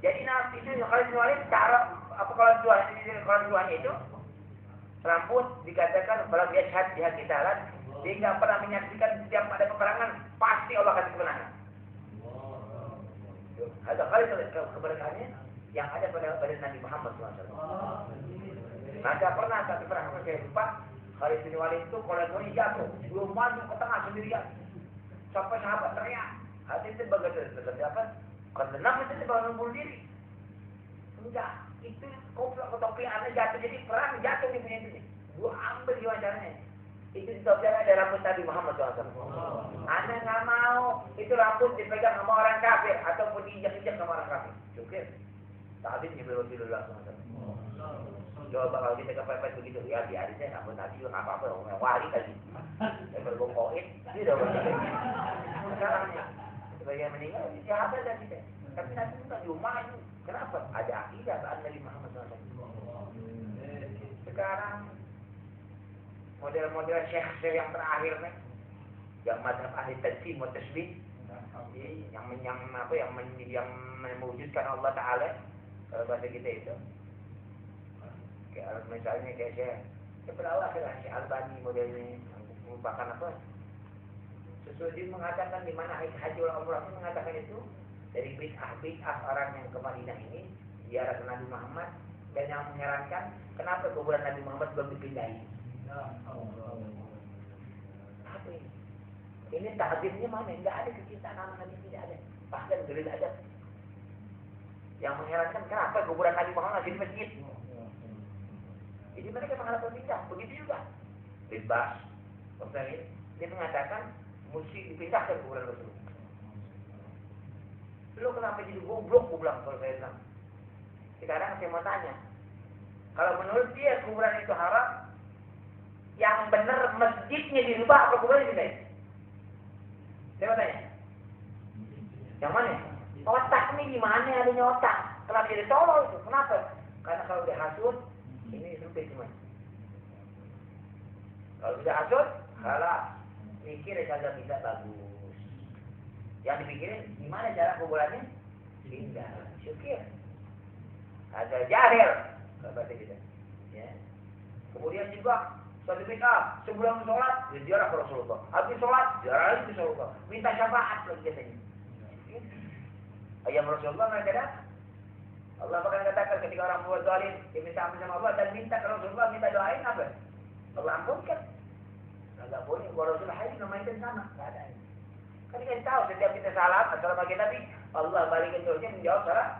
Jadi Nabi itu kalau jualin cara apa kalau jualnya itu rambut dikatakan kalau dia syahad di hati jalan, dia nggak pernah menyaksikan setiap ada peperangan pasti Allah kasih kemenangan. Ada kali keberkahannya yang ada pada Nabi Muhammad SAW. Maka pernah satu perang saya lupa Khalid bin Walid itu kalau jatuh belum maju ke tengah sendirian sampai sahabat teriak. Hati itu bagaimana apa? Karena itu baru bunuh diri. Enggak. Itu koplak ke topi anda jatuh jadi perang jatuh di punya itu. Gua ambil gimana caranya? Itu di topi ada rambut Nabi Muhammad SAW. Anda nggak mau itu rambut dipegang sama orang kafir ataupun diinjak-injak sama orang kafir. Cukup. Tapi nyebel Rasulullah SAW. Coba kalau kita kepepet begitu ya biarin saya rambut Nabi juga nggak apa-apa orang wali tadi. Saya berbohongin dia udah begitu. Masalahnya sebagai meninggal siapa dan kita. Tapi Nabi itu kan di rumah itu. Kenapa? Ada akidah saat Nabi Muhammad SAW. Sekarang model-model syekh yang terakhir nih, yang mazhab ahli tajsim wa tasbih, yang mewujudkan Allah Taala kalau bahasa kita itu. Kayak misalnya kayak Syekh Syekh Albani modelnya merupakan apa? Sesuatu mengatakan di mana haji umrah mengatakan itu. Dari bid'ah orang yang ke Madinah ini ziarah ke Nabi Muhammad dan yang menyarankan kenapa kuburan Nabi Muhammad belum dipindahin. Apa ini? Ini tahdzimnya mana? Enggak ada kecintaan sama Nabi, tidak ada. Bahkan gelis ada. Yang menyarankan kenapa kuburan Nabi Muhammad masih di masjid. Jadi mereka mengharapkan pindah. Begitu juga. Bebas. Dia mengatakan mesti dipindahkan kuburan Rasul. Lu kenapa jadi goblok, gue bilang kalau saya bilang. Sekarang saya mau tanya. Kalau menurut dia kuburan itu haram, yang benar masjidnya dirubah atau kuburan dipindahin? Saya mau tanya. Yang mana? Otak ini gimana adanya otak? Kenapa jadi tolol itu? Kenapa? Karena kalau dia hasut, ini sempit cuma. Kalau sudah hasut, kalah. Mikir kagak bisa bagus. Yang dipikirin gimana cara kuburannya? Pindah, syukir. Ada jahil, bahasa kita. Ya. Kemudian juga suatu bid'ah sebelum sholat ziarah ke Rasulullah. Habis sholat ziarah lagi ke Rasulullah. Minta syafaat lagi katanya. Rasulullah mereka datang. Allah bahkan katakan ketika orang buat zalim, dia minta ampun sama Allah dan minta ke Rasulullah, minta doain apa? Allah ampunkan. Enggak boleh, Rasulullah hadir namanya sama, enggak ada. Kan kita tahu setiap kita salam, assalamualaikum Nabi, Allah balikin terusnya menjawab salam.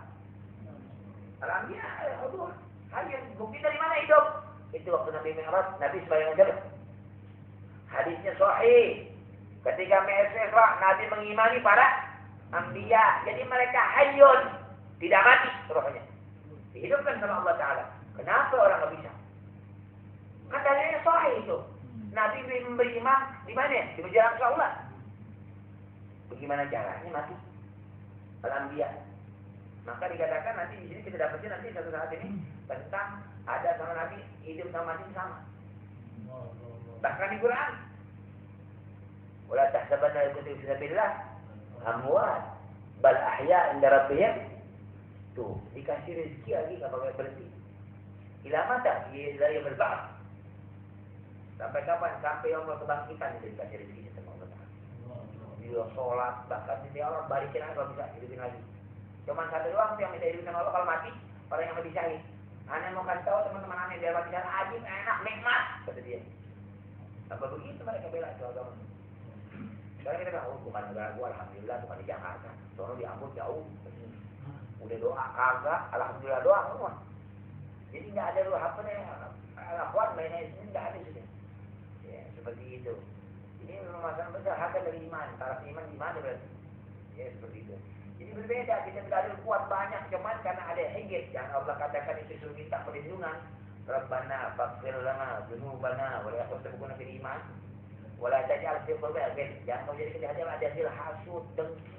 Alhamdulillah, Allah. Hadir, bukti dari mana hidup? Itu waktu Nabi Mi'raj, Nabi sembahyang jalan. Hadisnya sahih. Ketika Mi'raj, Nabi mengimani para anbiya. Jadi mereka hayyun, tidak mati rohnya. Dihidupkan sama Allah Ta'ala. Kenapa orang nggak bisa? Kan dalilnya sahih itu. Nabi memberi imam di mana? Di Masjid Al-Aqsa. Bagaimana caranya mati? Al-Anbiya. Maka dikatakan nanti di sini kita dapatnya nanti satu saat ini tentang ada sama Nabi hidup sama mati sama. Bahkan di Quran. Wala tahsabanna al-qutub fi sabilillah amwat bal ahya inda rabbihim. Tuh, dikasih rezeki lagi enggak pakai berhenti. Ila mata dia berbahas. Sampai kapan? Sampai Allah kebangkitan itu dikasih rezeki sama Allah Ta'ala. Dia sholat, bahkan dia Allah balikin aja kalau bisa hidupin lagi. Cuma satu doang yang minta hidupin Allah kalau mati, orang yang mati syahid. Aneh mau kasih tahu teman-teman aneh biar mati syahid ajib, enak, nikmat, kata dia. Apa begitu mereka bela itu agama? Sekarang kita tahu bukan negara gua, alhamdulillah bukan di Jakarta. Soalnya di Ambon jauh. Udah doa kagak, alhamdulillah doa semua. Jadi nggak ada doa apa nih, akhwat mainnya ini nggak ada sudah. Ya seperti itu. Ini memang masalah besar harga dari iman. Taraf iman gimana berarti? Ya seperti itu. Jadi berbeda, kita tidak ada kuat banyak cuman karena ada hijab. Yang Allah katakan itu suruh minta perlindungan. Rabbana faghfir lana dzunubana wa la tughfirna fil iman. Wa la taj'al fi qulubina. Jangan kau jadi kita ada hasil hasud, dengki.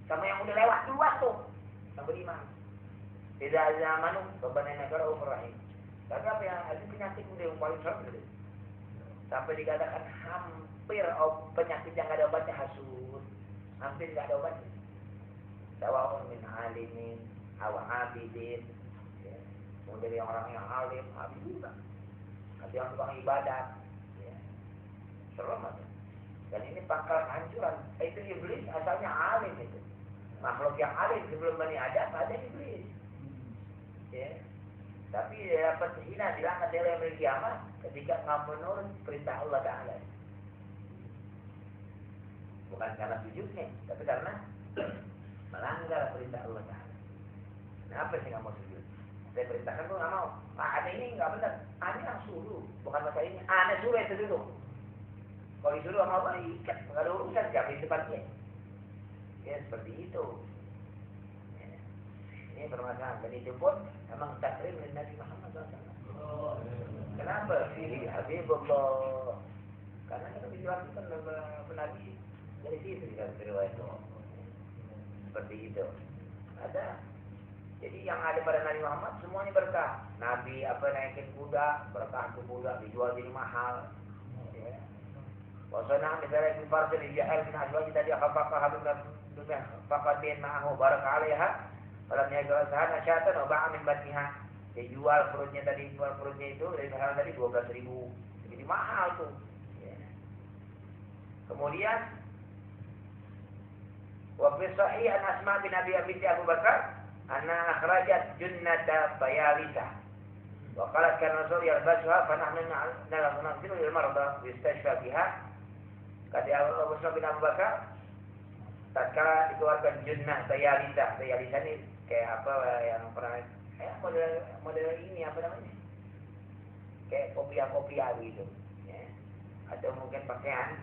Sama yang udah lewat duluan tuh. Yang beriman. Tidak zamanu Rabbana innaka ra'ufur rahim. Tapi apa yang ada penyakit udah yang paling serem gitu. Sampai dikatakan hampir penyakit yang ada obatnya hasud. Hampir tidak ada obatnya. Sawa'un min alimin aw abidin. Ya. Kemudian yang orang yang alim, abid juga. Ada yang tukang ibadat. Ya. Serem aja. Dan ini pangkal kehancuran. Itu iblis asalnya alim itu. Makhluk yang alim sebelum Bani Adam ada iblis. Ya. Tapi dapat hina dilaknat oleh yang kiamat ketika nggak menurut perintah Allah Ta'ala. Bukan karena sujudnya, tapi karena melanggar perintah Allah Ta'ala. Kenapa sih nggak mau sujud? Saya perintahkan tuh nggak mau. Ada ini nggak benar. Ada yang suruh, bukan masalah ini. Ada suruh itu dulu. Kalau disuruh sama Allah ikat, nggak ada urusan siapa di tempatnya. Ya seperti itu. Ini permasalahan dan itu pun memang takrim dari Nabi Muhammad SAW. Kenapa? Fihi Habibullah. Karena kita dijelaskan oleh Nabi dari situ kita riwayat itu. Seperti itu. Ada. Jadi yang ada pada Nabi Muhammad semuanya berkah. Nabi apa naikin kuda, berkah ke kuda dijual jadi mahal. Ya. Wasana misalnya bin Farsil Ija'al bin Azwaj tadi akafakah habib dunia fakadin ma'ahu barakah alaiha. Kalau niaga usaha nasyatan oba amin batniha. Dia jual perutnya tadi, jual perutnya itu dari mahal tadi 12.000. Jadi mahal tuh. Ya. Kemudian wa fi sahih an Asma bin Abi Abu Bakar anna akhrajat junnata bayalisa. Wa qalat kana Rasul yalbasuha fa nahnu na'lamu lil marda yastashfa biha. Kata Abu Abu Bakar tatkala dikeluarkan junnah bayalisa. Bayalisa ini kayak apa yang pernah model ini apa namanya? Kayak kopiah gitu. Ya. Atau mungkin pakaian.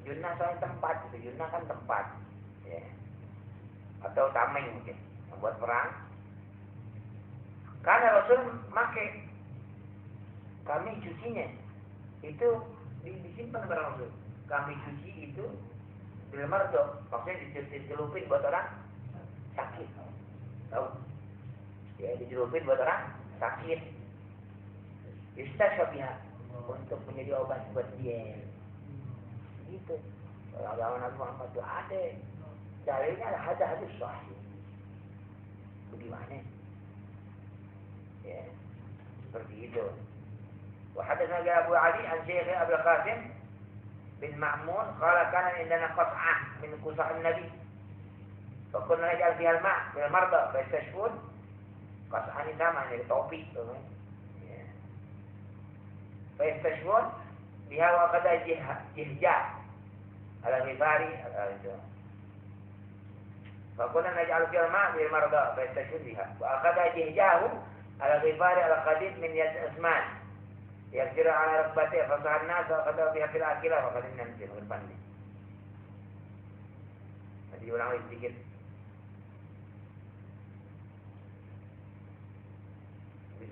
Junnah soalnya tempat gitu. Junnah kan tempat. Ya. Atau tameng mungkin. Buat perang. Karena Rasul pakai kami cucinya itu disimpan barang Rasul. Kami cuci itu di lemar dong. Maksudnya dicelupin buat orang sakit. Tahu? Ya dicelupin buat orang sakit. Istashfabiha untuk menjadi obat buat dia. Gitu. Kalau agama Nabi Muhammad itu ada. Dalilnya ada hadis sahih. Bagaimana? Ya, seperti itu. Wahadatsana Abu Ali an Syekh Abdul Qasim bin Ma'mun qala kana indana qat'ah min qusa'in Nabi. Pokoknya najal fihal ma' fil marda fastashfun. Kasani sama dari topi tuh. Ya. Fastashfun biha wa qada jihja ala rifari itu. Pokoknya najal fihal ma' fil marda fastashfun biha wa qada jihjahu ala rifari ala qadid min yad Utsman. Yakjira ala rakbatih fasahan nas wa qada biha fil akilah wa qadin nanti depan ni. Nanti ulang lagi sedikit.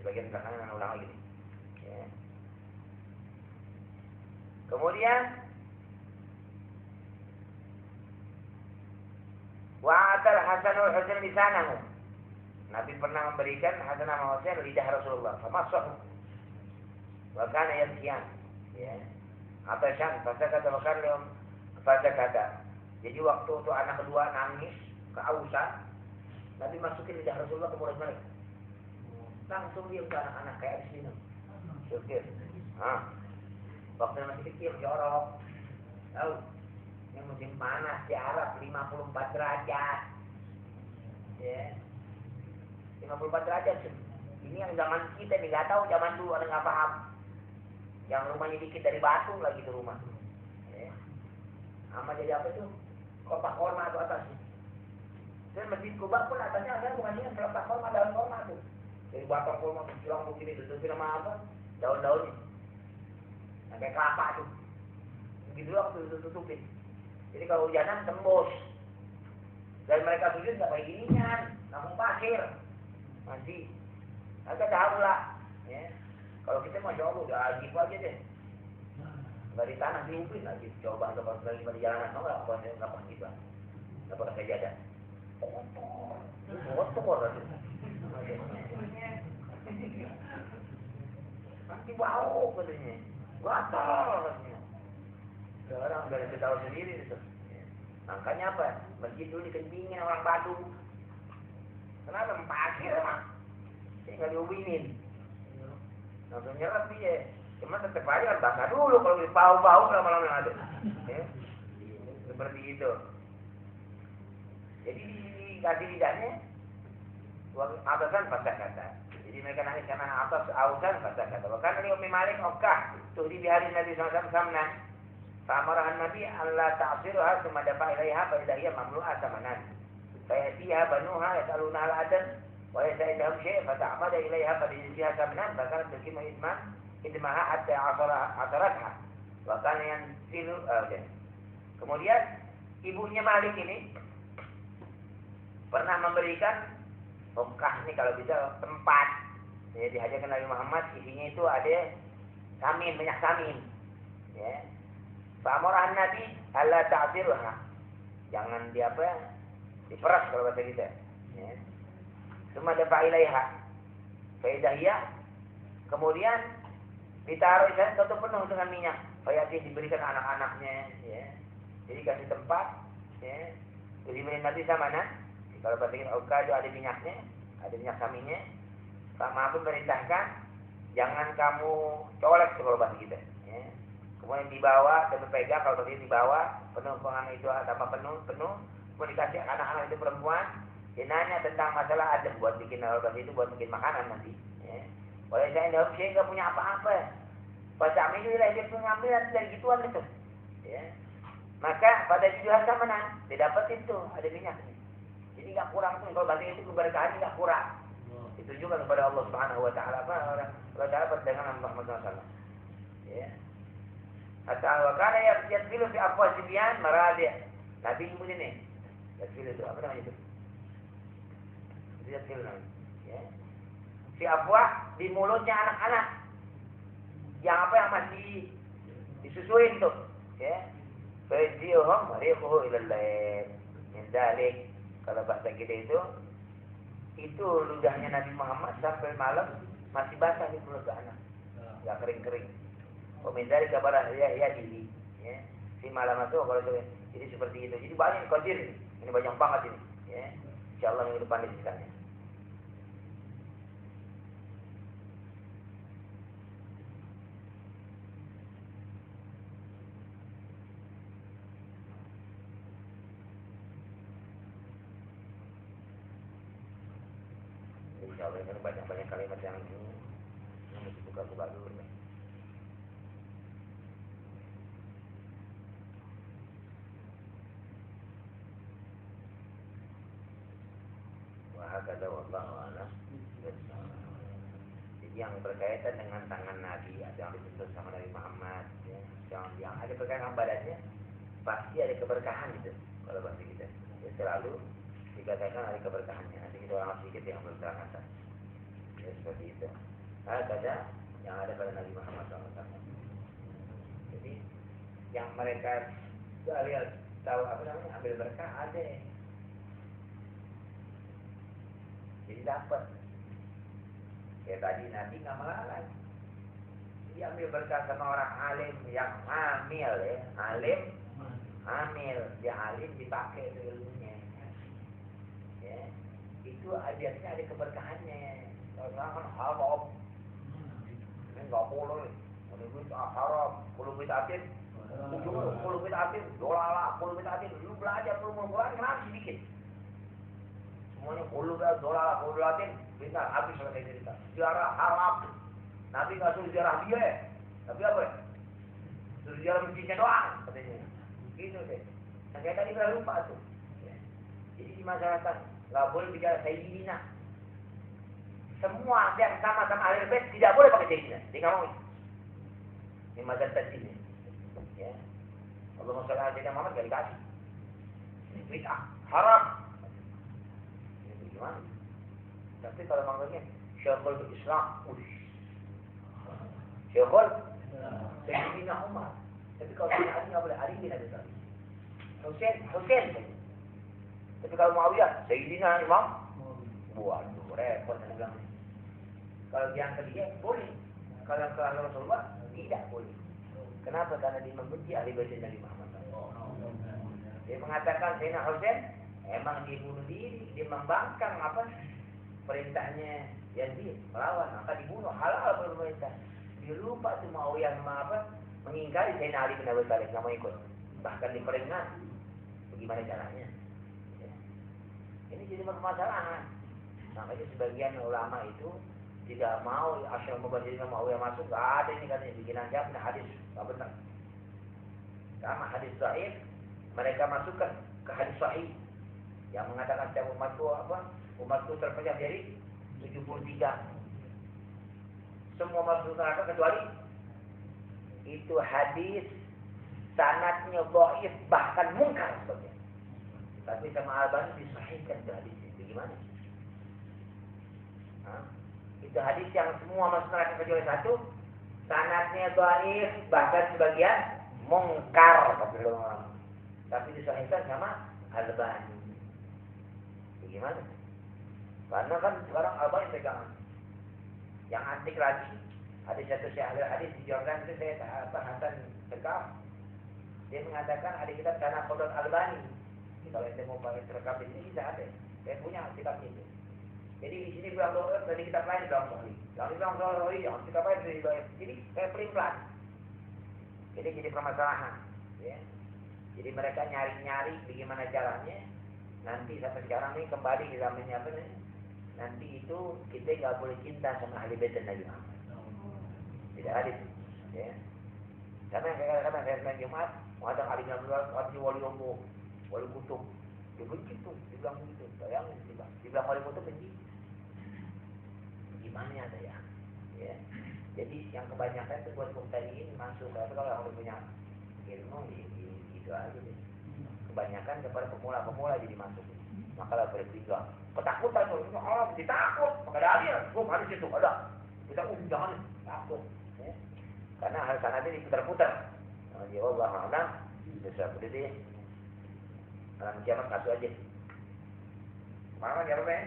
Bagian belakangnya ulang lagi nih. Ya. Kemudian wa'atal Hasan wal Husain lisanahu. Nabi pernah memberikan Hasan dan Husain lidah Rasulullah. Famassahu. Wa kana yabkiyan. Ya. Atashan fasakata wa kana fasakata. Jadi waktu itu anak kedua nangis keausan, Nabi masukin lidah Rasulullah ke mulut mereka. Langsung dia ke anak-anak kayak di sini. Syukir. Waktu masih kecil jorok. Tahu? Ini musim panas di Arab 54 derajat. Ya. 54 derajat. Ini yang zaman kita nih enggak tahu, zaman dulu ada enggak paham. Yang rumahnya dikit dari batu lagi itu rumah. Ya. Sama jadi apa itu? Kotak korma atau atasnya. Dan Masjid Kuba pun atasnya ada bukannya kotak korma, daun korma tuh. Dari batang kurma menjelang begini ditutupin sama apa? Daun-daunnya. Nah, kayak kelapa tuh. Begitu waktu ditutupin. Jadi kalau hujanan tembus. Dan mereka sujud nggak pakai ginian, namun pasir. Masih. Agak tahu lah. Ya. Kalau kita masya Allah udah ajib aja deh. Nggak di tanah diupin lagi. Coba atau kalau lagi pada jalanan, nggak pasti bang. Nggak pakai sajadah. Kotor lah tuh. Nanti bau katanya, batal katanya. Orang udah tahu sendiri itu. Makanya apa? Masjid dulu dikencingin orang Badung. Kenapa? Pasir emang. Saya nggak diubinin. Langsung nyerap dia. Cuma tetap aja kan basah dulu kalau bau-bau lama-lama ada. Ya. Seperti itu. Jadi dikasih lidahnya. Atasan pasal kata. Jadi mereka nangis karena atas ausan pasal kata. Bahkan ini Ummi Malik Okkah tuh di hari Nabi SAW samnan. Famarahan Nabi Allah ta'asiruha summa dafa ilaiha fa idza hiya mamlu'a samanan. Fa yatiha banuha yasaluna al-adan wa yasa'idhum syai' fa ta'mada ilaiha fa yajziha samanan bahkan tukimu idmaha hatta asaratha. Bahkan yang silu kemudian ibunya Malik ini pernah memberikan Mekah ini kalau bisa tempat. Ya, dihajarkan Nabi Muhammad isinya itu ada samin, minyak samin. Ya. Fa'amarahan Nabi alla ta'ziruha. Jangan diperas kalau bahasa kita. Ya. Cuma dafa ilaiha. Faidahiyah. Kemudian ditaruh satu penuh dengan minyak. Fayati diberikan anak-anaknya. Ya. Jadi kasih tempat. Ya. Jadi Nabi sama kalau bahasa kita okado ada minyaknya, ada minyak saminnya. Pak Mahfud merintahkan jangan kamu colek kalau bahasa kita. Ya. Kemudian dibawa dan berpegang kalau tadi dibawa penuh pengan itu tambah penuh. Kemudian dikasih anak-anak itu perempuan. Dia nanya tentang masalah adab buat bikin kalau bahasa itu buat bikin makanan nanti. Ya. Oleh saya nggak punya apa-apa. Pas kami itu dia mengambil dari gituan itu. Ya. Maka pada judul menang didapat itu ada minyaknya. Jadi nggak kurang pun kalau bahasa itu keberkahan nggak kurang. Ditujukan kepada Allah Subhanahu Wa Taala Allah Taala dengan Muhammad SAW. Ya. Atau karena yang dulu si apa sibian maradi. Nabi ibu ini. Dulu itu apa namanya itu? Dia dulu namanya. Ya. Si apa di mulutnya anak-anak. Yang apa yang masih disusuin tuh. Ya. Fajihum riquhu ila al-lail. Min dzalik kalau bahasa kita itu ludahnya Nabi Muhammad sampai malam masih basah di mulut anak, nggak kering-kering. Komendari kabar ya di si malam itu kalau itu jadi seperti itu. Jadi banyak kodir ini banyak banget ini. Ya. Insyaallah minggu depan disisanya. insya Allah kan banyak kalimat yang mesti buka-buka dulu nih. Wahakata wallahu a'lam. Jadi yang berkaitan dengan tangan Nabi atau yang disentuh sama Nabi Muhammad, ya, yang ada berkaitan badannya pasti ada keberkahan gitu. Kalau bahasa kita, ya, selalu dikatakan ada keberkahannya. Nanti kita orang sedikit yang berterang atas. Ya seperti itu. Ada yang ada pada Nabi Muhammad SAW. Jadi yang mereka tahu apa namanya ambil berkah ada. Jadi dapat. Ya tadi Nabi nggak melarang. Dia ambil berkah sama orang alim yang amil ya, alim amil, dia alim dipakai ilmunya. Ya, itu biasanya ada keberkahannya. Kalau kan haram, ini nggak boleh. Menurut haram, kalau kita atin, kalau kita atin, dolala, kalau kita atin, lu belajar ilmu Quran kenapa sedikit? Semuanya kalau dolala, kalau atin, kita habis selesai cerita. Ziarah haram, Nabi nggak suruh ziarah dia, tapi apa? Suruh ziarah masjidnya doang, katanya. Gitu deh. Nah, saya tadi udah lupa tuh. Ya. Jadi di masyarakat nggak boleh bicara sayyidina. Semua yang sama-sama ahli bait tidak boleh pakai sayyidina. Dia nggak mau. Ini mazhab tadi. Ya. Allah masalah Sayyidina Muhammad nggak dikasih. Ini bid'ah, haram. Ini gimana? Tapi kalau manggilnya Syekhul Islam, Syekhul Sayyidina Umar. Tapi kalau Ali nggak boleh, Ali bin Abi Thalib. Husain. Tapi kalau Muawiyah, Sayyidina Imam, waduh repot saya bilang. Kalau yang ketiga boleh, kalau Rasulullah tidak boleh. Kenapa? Karena dia membenci ahli bait Nabi Muhammad. Dia mengatakan Sayyidina Husain emang dibunuh diri, dia membangkang apa perintahnya Yazid melawan, maka dibunuh halal pemerintah. Dia lupa tuh Muawiyah mengingkari Sayyidina Ali bin Abi Thalib, nggak mau ikut, bahkan diperingat. Bagaimana caranya? Ya. Ini jadi permasalahan. Makanya sebagian ulama itu tidak mau Asy'ariyah Mubasyirina Muawiyah masuk, nggak ada ini katanya bikinan siapa? Hadis nggak benar. Sama hadis dhaif mereka masukkan ke hadis sahih yang mengatakan setiap umatku terpecah dari 73. Semua masuk neraka kecuali itu hadis sanadnya dhaif bahkan mungkar sebagainya. Tapi sama Albani disahihkan itu hadis itu gimana? Itu hadis yang semua masuk neraka kecuali satu, sanadnya dhaif bahkan sebagian mungkar kata orang. Tapi disahihkan sama Albani. Bagaimana? Karena kan sekarang Albani pegangan. Yang antik lagi, ada satu syahir hadis di Jordan itu saya Hasan Sekaf. Dia mengatakan ada kitab Tanah Qudrat Albani. Kalau saya mau pakai rekam di sini bisa ada. Saya punya kitab itu. Jadi di sini bilang doa, dari kitab lain bilang sahih. Yang bilang sahih, yang kitab lain dari doa. Jadi saya pelin-pelan. Jadi permasalahan. Ya. Jadi mereka nyari-nyari bagaimana caranya. Nanti sampai sekarang ini kembali di zamannya apa nih? Nanti itu kita nggak boleh cinta sama ahli bait Nabi Muhammad. Tidak ada. Ya. Karena saya main Jumat, mengatakan ahli Nabi Muhammad, wali Allah, wali kutub. Dia begitu, dibilang begitu. Bayangin, dibilang wali kutub benci. Gimana ada ya? Ya. Jadi yang kebanyakan itu buat mubtadiin masuk. Tapi kalau orang punya ilmu, gitu aja deh. Kebanyakan kepada pemula jadi masuk. Maka lah bertiga. Ketakutan tuh, orang ditakut. Maka ada aja, hadis itu ada. Kita jangan takut. Ya. Karena hal sanad ini diputar-putar. Nah, ya Allah a'lam. Bisa begitu. Malam kiamat satu aja. Mana ya Robe?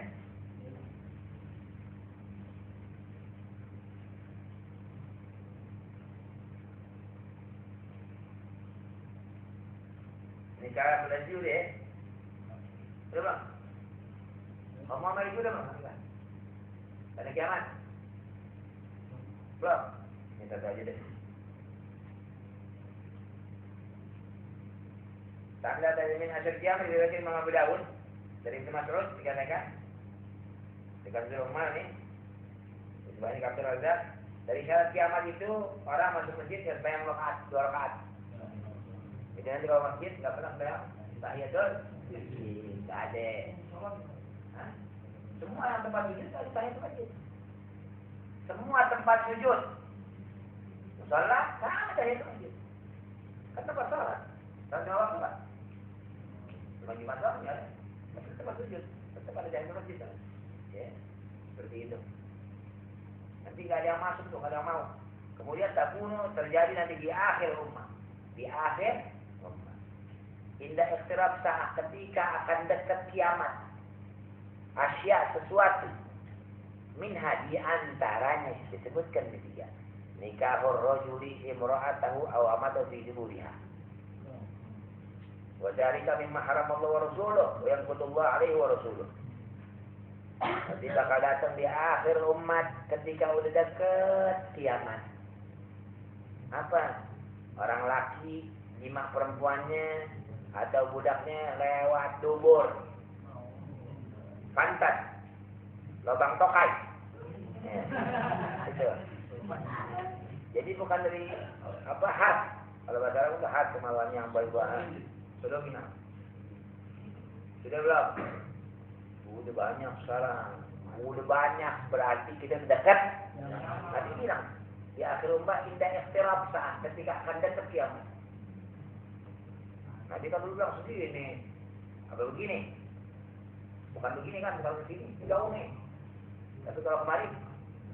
Ini cara belajar dulu ya. Udah bang? Ngomong sama ibu udah bang? Ada kiamat? Belum? Ini satu aja deh. Tanda dari min asyir kiamat diriwayatkan Imam Abu Dawud dari Ibnu Mas'ud dikatakan Bukan di rumah nih. Sebanyak Abdul Razak. Dari syarat kiamat itu orang masuk masjid harus bayang rakaat, 2 rakaat. Jadi nanti kalau masjid nggak pernah bayang tahiyatul, nggak ada. Hah? Semua yang tempat sujud ada tahiyatul masjid. Semua tempat sujud, sholat sama tahiyatul masjid. Kan tempat sholat, dan jawab sholat. Cuma Jumat doang ya, tapi tempat sujud, tetap ada tahiyatul masjid. Ya, seperti itu. Nanti nggak ada yang masuk tuh, nggak ada yang mau. Kemudian takunu terjadi nanti di akhir ummah. Di akhir ummah. Indah ikhtirab saat ketika akan dekat kiamat. Asya sesuatu. Minha di antaranya disebutkan ketiga. Nikahur rajuli imra'atahu aw amatahu fi duburiha. Wa dzalika mimma haramallahu wa rasuluhu wa yanqudullahu alaihi wa rasuluhu. Nanti bakal datang di akhir umat ketika udah deket kiamat. Apa? Orang laki nyimak perempuannya atau budaknya lewat dubur, pantat, lubang tokai. Ya, itu. Jadi bukan dari apa had. Kalau bahasa Arab itu had kemaluan yang baik-baik. Sudah gimana? Sudah belum? Udah banyak sekarang. Udah banyak berarti kita dekat. Nanti bilang di akhir umat indah ikhtirab saat ketika akan dekat kiamat. Nanti kalau bilang sendiri nih, apa begini? Bukan begini kan, bukan begini, jauh nih. Tapi kalau kemarin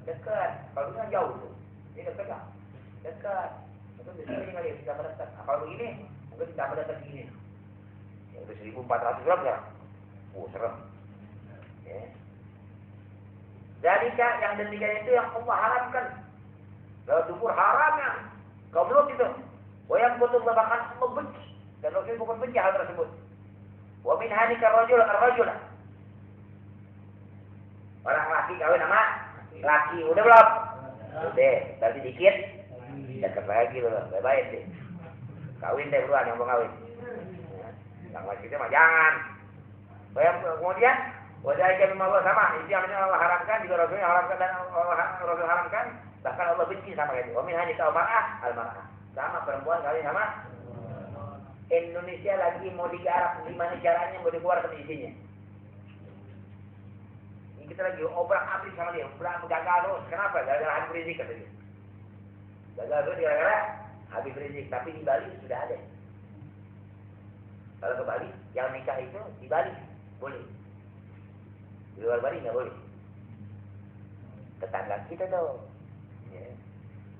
dekat, kalau ini kan jauh tuh. Ini dekat kan? Dekat. Itu bisa ini kali tidak mendekat. Nah, kalau begini, mungkin tidak mendekat begini. Ya udah 1400 gram ya. Serem. Ya. Jadi yang demikian itu yang Allah haramkan. Kalau dubur haramnya, kau belum itu. Wayang kutub bahkan Allah benci. Dan Rasul bukan benci hal tersebut. Wa min hanika ar-rajul. Orang laki kawin sama laki, udah belum? Udah, tapi dikit. Dekat lagi loh, baik-baik deh. Kawin deh buruan yang mau kawin. Yang masih itu mah jangan. Kemudian wajah kami Allah sama, itu yang Allah haramkan juga Rasulnya haramkan dan Rasul haramkan, bahkan Allah benci sama itu. Wamin hanya kau marah, al-marah sama perempuan kawin sama. Indonesia lagi mau digarap, gimana caranya mau dikeluarkan isinya? Ini kita lagi obrak-abrik sama dia, gagal terus. Kenapa? Gagal Habib Rizik katanya. Gagal terus gara-gara Habib Rizik, tapi di Bali sudah ada. Kalau ke Bali, yang nikah itu di Bali boleh. Di luar Bali nggak boleh. Tetangga kita tuh. Ya.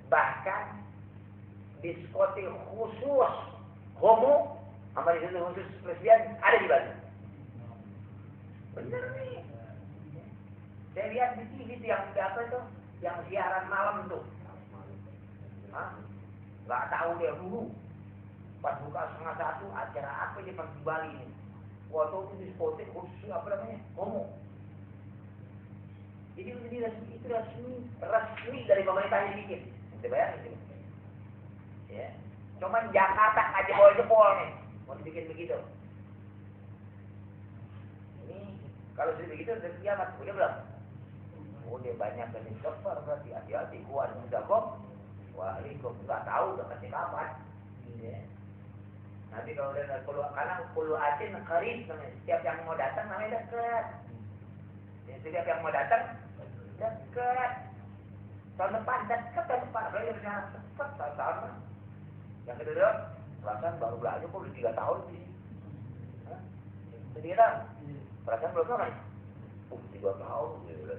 Bahkan diskotik khusus homo, apa di situ khusus lesbian ada di Bali. Bener nih. Saya lihat di TV itu yang apa itu, yang siaran malam tuh. Hah? Nggak tahu dia dulu. Pas buka 1:30 acara apa di Bali ini? Waktu itu diskotik khusus apa namanya? Homo. Jadi itu resmi dari pemerintah ini bikin. Kita bayar itu. Ya. Cuman Jakarta aja bawa jempol nih, mau dibikin begitu. Ini kalau sudah begitu sudah kiamat, udah belum? Udah banyak yang disepar berarti hati-hati kuat muda kok. Waalaikumsalam, nggak tahu udah kasih kapan. Ya. Nanti kalau udah pulau asin karib, setiap yang mau datang namanya dekat. Ya, setiap yang mau datang dekat. Tahun depan dekat, tahun depan lagi rencana cepat tahun. Yang kedua, perasaan baru belajar kok udah 3 tahun sih. Jadi kita perasaan belum lama. 3 tahun ya.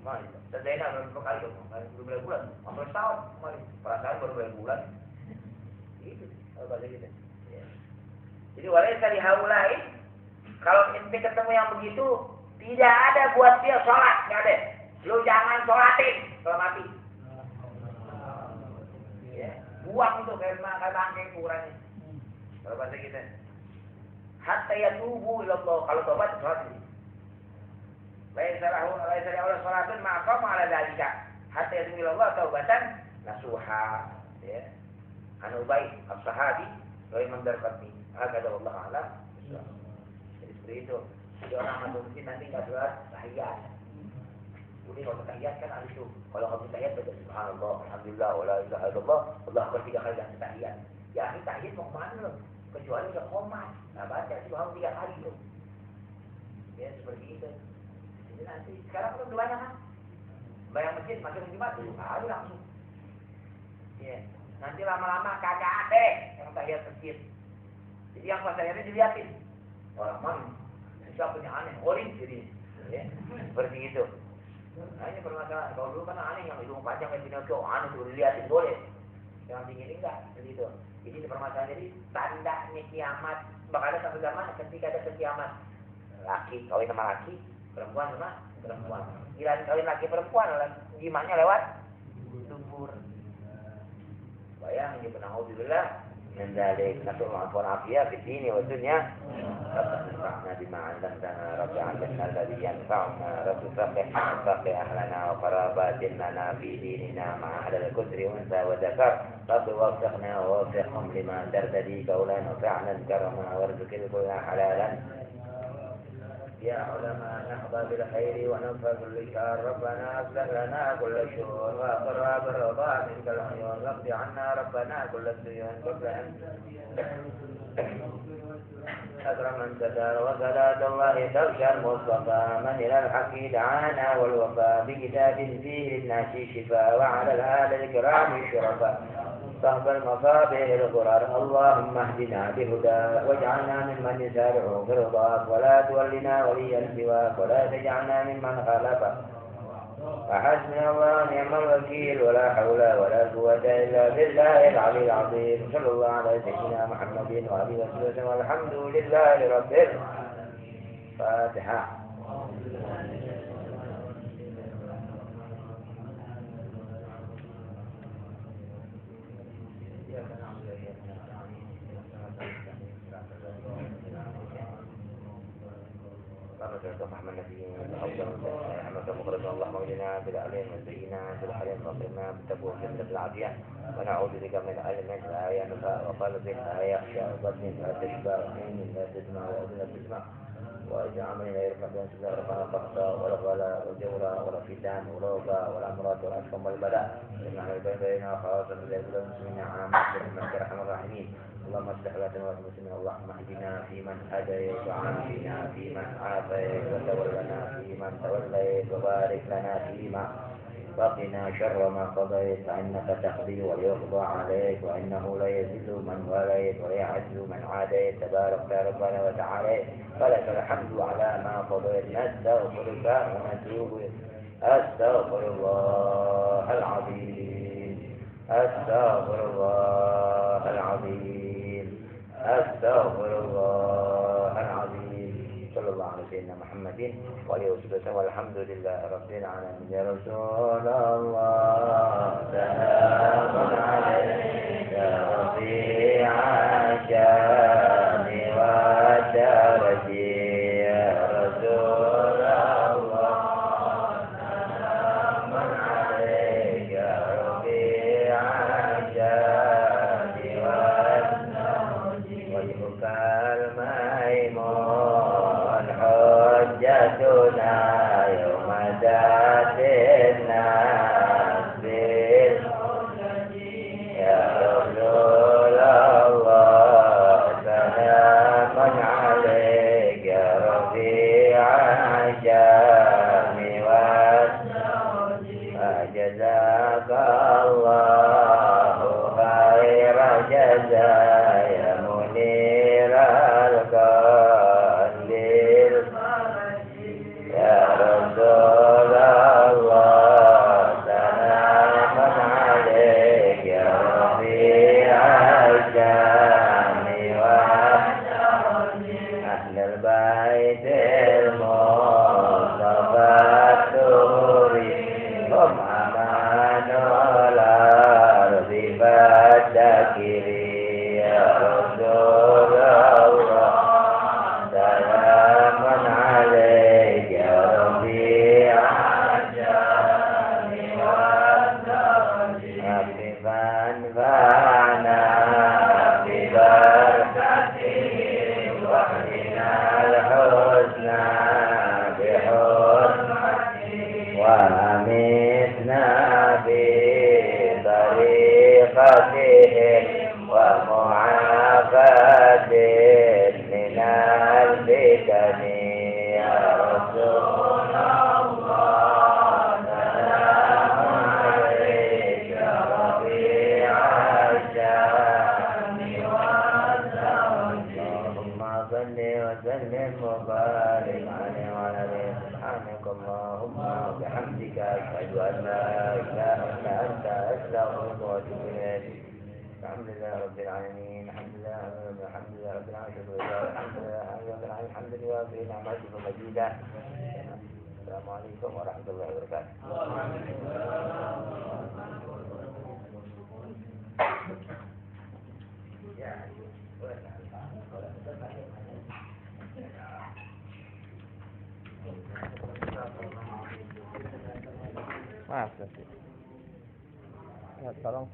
Nah, dan Zainal belum kali dong, belum bulan, hampir tahun kemarin. Perasaan baru bulan. Itu bahasa kita. Ya. Jadi walaysa li haula'i, kalau ente ketemu yang begitu, tidak ada buat dia sholat, nggak ada. Lu jangan sholatin kalau mati. Ya. Buang itu kayak bangkai ukurannya. Kalau bahasa kita. Hatta yatubu ila Allah, kalau tobat sholat ini. Laisa lahu sholatun ma'aqama ala dzalika. Hatta yatubu ila Allah taubatan nasuha. Ya. An Ubay as-Sahabi wa Imam Darqutni. Agada Allah a'lam. Jadi seperti itu. Jadi orang masuk masjid nanti nggak sholat tahiyat. Jadi kalau tahiyat kan ada itu. Kalau nggak tahiyat baca subhanallah, alhamdulillah, wala ilaha illallah, Allah akbar 3 kali dan tahiyat. Ya ini tahiyat mau kemana loh? Kecuali udah komat. Nah baca subhanallah 3 kali loh. Ya seperti itu. Jadi nanti sekarang udah banyak kan? Bayang masjid makin Jumat dulu, ayo langsung. Ya. Nanti lama-lama kagak ada yang tahiyat masjid. Jadi yang pas tahiyatnya dilihatin. Orang mana? Siapa punya aneh? Horin jadi. Ya. Seperti itu. Nah ini permasalahan. Kalau dulu kan aneh yang hidung panjang kayak Pinocchio, aneh tuh dilihatin boleh. Yang tinggi enggak, seperti itu. Jadi ini permasalahan. Jadi tandanya kiamat bakal ada satu zaman ketika ada kiamat. Laki kawin sama laki, perempuan sama perempuan. Giliran kawin laki perempuan, gimana lewat dubur. Bayang ini penauzubillah min dzalik, nasallahu afiyah fid din wa dunya. Rabbana bima 'allamtana rabbana 'allimna alladhi yanfa'una rabbana faqih ahlana wa qarabatina fi dinina ma'a ahlil qudri unsa wa dzakar rabbi waffiqna wa waffiqhum lima tardadi qawlan wa fi'lan karama warzuqil kulla halalan. يا علماء نحظى بالخير وننفع بالشر ربنا اصلح لنا كل الشؤون واقرها بالرضا منك العيون واقض عنا ربنا كل الديون قبل ان اكرم من ستر وصلاة الله تغشى المصطفى من الى الحق دعانا والوفاء بكتاب فيه للناس شفاء وعلى الآل الكرام الشرفاء صحب المصابيح الغرر اللهم اهدنا بهداك واجعلنا ممن يسارع في رضاك ولا تولنا وليا سواك ولا تجعلنا ممن خالفك فحسبنا الله ونعم الوكيل ولا حول ولا قوة إلا بالله العلي العظيم صلى الله على سيدنا محمد وآله وسلم والحمد لله رب الفاتحة. محمد نبينا أفضل محمد مخرج اللهم اجعلنا بالأعلام وزينا بالحلم وقنا بالتقوى من العافية ونعوذ بك من علم لا ينفع وقلب لا يخشى وبطن لا تشبع وعين لا تسمع وأذن لا تسمع واجعل من غير مكان سلا ربنا قصا ولا غلا وجورا ولا فتان ولا وباء ولا أمراض ولا أسقم والبلاء إننا بين خاصة من المسلمين عامة برحمتك أرحم الراحمين. اللهم اصلح لنا المسلمين اللهم اهدنا فيمن هديت وعافنا فيمن عافيت وتولنا فيمن توليت وبارك لنا فيما وقنا شر ما قضيت فإنك تقضي ويقضى عليك وإنه لا يذل من وليت ولا يعز من عاديت تبارك يا ربنا وتعالى فلك الحمد على ما قضيت نستغفرك ونتوب أستغفر الله العظيم أستغفر الله العظيم أستغفر الله العظيم صلى الله على سيدنا محمد وعليه وسلم والحمد لله رب العالمين. يا رسول الله سلام عليك يا رفيع الشان والدرج يا رسول الله سلام عليك يا رفيع الشان والدرج وجهك الميمون حجتنا يوم ذات الناس يا رسول الله سلام عليك يا رفيع الشان والدرج جزاك الله خير جزاء يا منير الكون واد من الفتن يا رسول الله سلام عليك يا ربيع الشام اللهم صل وسلم وبارك عليه وعلى اله سبحانك اللهم وبحمدك اشهد ان لا اله الا انت استغفرك واتوب اليك الحمد لله رب العالمين الحمد لله رب العالمين الحمد لله رب العالمين الحمد لله في نعمته مجيدا السلام عليكم ورحمه الله وبركاته Maaf, ya, tolong